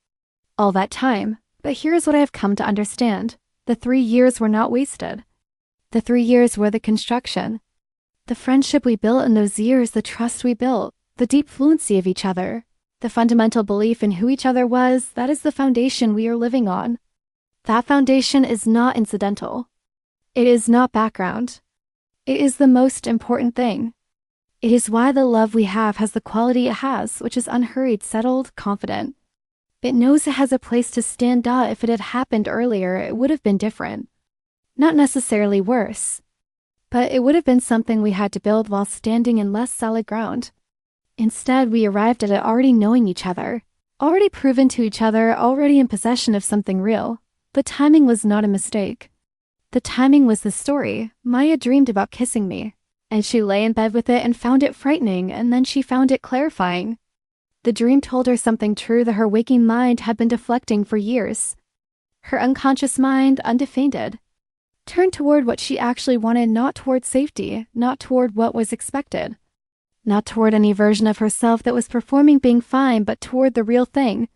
all that time. But here's what I have come to understand. The 3 years were not wasted. The 3 years were the construction. The friendship we built in those years, the trust we built, the deep fluency of each other, the fundamental belief in who each other was, that is the foundation we are living on. That foundation is not incidental. It is not background. It is the most important thing. It is why the love we have has the quality it has, which is unhurried, settled, confident. It knows it has a place to stand. If it had happened earlier, it would have been different. Not necessarily worse. But it would have been something we had to build while standing in less solid ground. Instead, we arrived at it already knowing each other, already proven to each other, already in possession of something real. The timing was not a mistake. The timing was the story. Maya dreamed about kissing me, and she lay in bed with it and found it frightening, and then she found it clarifying. The dream told her something true that her waking mind had been deflecting for years. Her unconscious mind, undefended, turned toward what she actually wanted, not toward safety, not toward what was expected, not toward any version of herself that was performing being fine, but toward the real thing,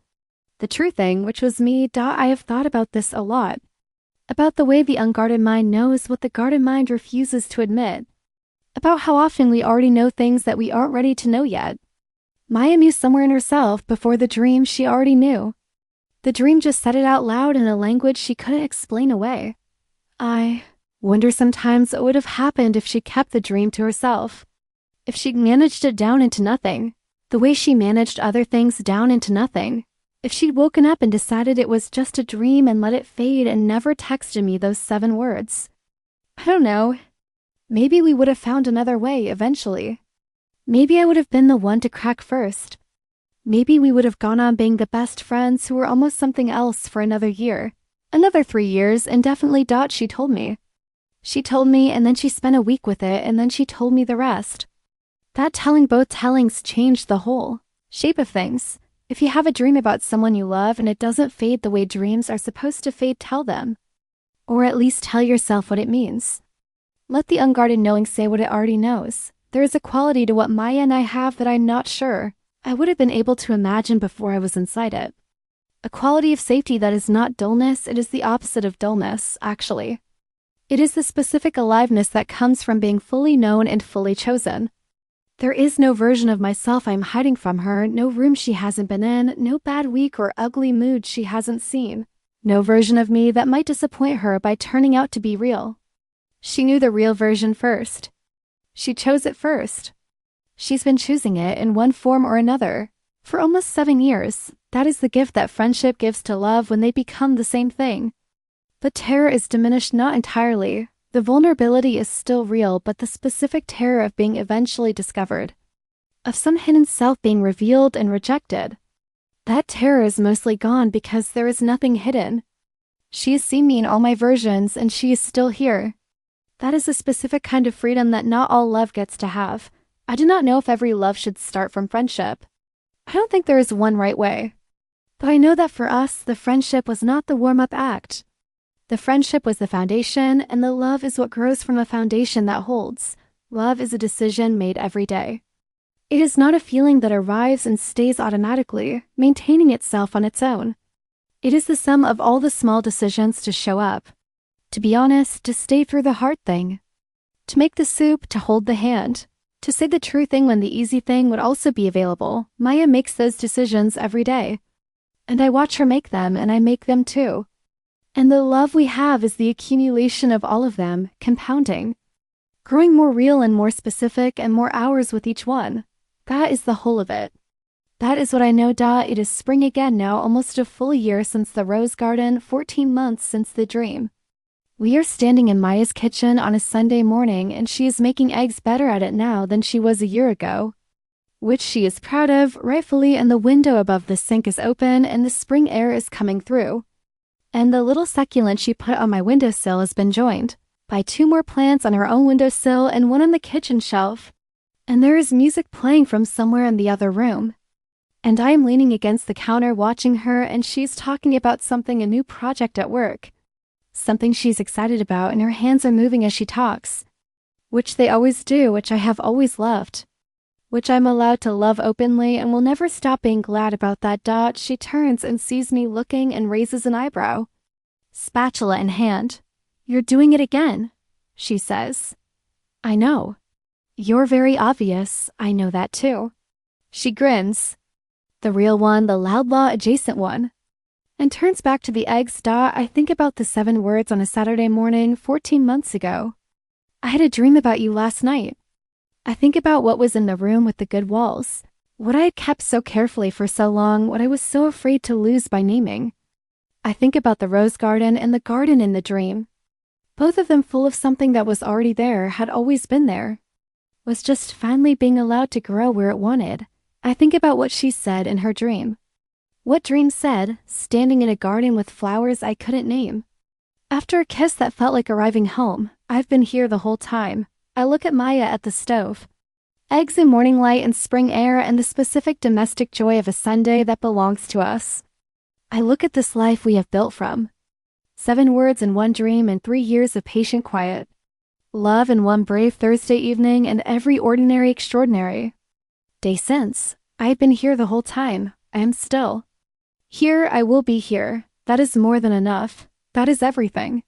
the true thing, which was me. I have thought about this a lot, about the way the unguarded mind knows what the guarded mind refuses to admit, about how often we already know things that we aren't ready to know yet. Maya knew somewhere in herself before the dream she already knew. The dream just said it out loud in a language she couldn't explain away. I wonder sometimes what would have happened if she kept the dream to herself, if she'd managed it down into nothing, the way she managed other things down into nothing, if she'd woken up and decided it was just a dream and let it fade and never texted me those 7 words. I don't know. Maybe we would have found another way eventually. Maybe I would have been the one to crack first. Maybe we would have gone on being the best friends who were almost something else for another year. Another 3 years, indefinitely. She told me. She told me, and then she spent a week with it, and then she told me the rest. That telling, both tellings, changed the whole shape of things. If you have a dream about someone you love and it doesn't fade the way dreams are supposed to fade, tell them. Or at least tell yourself what it means. Let the unguarded knowing say what it already knows. There is a quality to what Maya and I have that I'm not sure I would have been able to imagine before I was inside it. A quality of safety that is not dullness, it is the opposite of dullness, actually. It is the specific aliveness that comes from being fully known and fully chosen. There is no version of myself I'm hiding from her, no room she hasn't been in, no bad week or ugly mood she hasn't seen, no version of me that might disappoint her by turning out to be real. She knew the real version first. She chose it first. She's been choosing it in one form or another for almost 7 years. That is the gift that friendship gives to love when they become the same thing. But terror is diminished not entirely. The vulnerability is still real, but the specific terror of being eventually discovered, of some hidden self being revealed and rejected, that terror is mostly gone because there is nothing hidden. She has seen me in all my versions, and she is still here. That is a specific kind of freedom that not all love gets to have. I do not know if every love should start from friendship. I don't think there is one right way. But I know that for us, the friendship was not the warm-up act. The friendship was the foundation, and the love is what grows from the foundation that holds. Love is a decision made every day. It is not a feeling that arrives and stays automatically, maintaining itself on its own. It is the sum of all the small decisions to show up, to be honest, to stay through the hard thing, to make the soup, to hold the hand, to say the true thing when the easy thing would also be available. Maya makes those decisions every day. And I watch her make them, and I make them too. And the love we have is the accumulation of all of them, compounding, growing more real and more specific and more hours with each one. That is the whole of it. That is what I know. It is spring again now, almost a full year since the rose garden, 14 months since the dream. We are standing in Maya's kitchen on a Sunday morning, and she is making eggs better at it now than she was a year ago, which she is proud of, rightfully, and the window above the sink is open and the spring air is coming through. And the little succulent she put on my windowsill has been joined by 2 more plants on her own windowsill and one on the kitchen shelf. And there is music playing from somewhere in the other room. And I am leaning against the counter watching her, and she's talking about a new project at work. Something she's excited about, and her hands are moving as she talks. Which they always do, which I have always loved. Which I'm allowed to love openly and will never stop being glad about that. She turns and sees me looking and raises an eyebrow. Spatula in hand. "You're doing it again," she says. "I know." "You're very obvious. I know that too." She grins. The real one, the Loudlaw adjacent one. And turns back to the eggs. I think about the 7 words on a Saturday morning 14 months ago. I had a dream about you last night. I think about what was in the room with the good walls. What I had kept so carefully for so long, what I was so afraid to lose by naming. I think about the rose garden and the garden in the dream. Both of them full of something that was already there, had always been there. Was just finally being allowed to grow where it wanted. I think about what she said in her dream. What dream said, standing in a garden with flowers I couldn't name. After a kiss that felt like arriving home, I've been here the whole time. I look at Maya at the stove. Eggs and morning light and spring air and the specific domestic joy of a Sunday that belongs to us. I look at this life we have built from. 7 words in one dream and 3 years of patient quiet. Love in one brave Thursday evening and every ordinary extraordinary. Day since, I have been here the whole time. I am still. Here I will be here. That is more than enough. That is everything.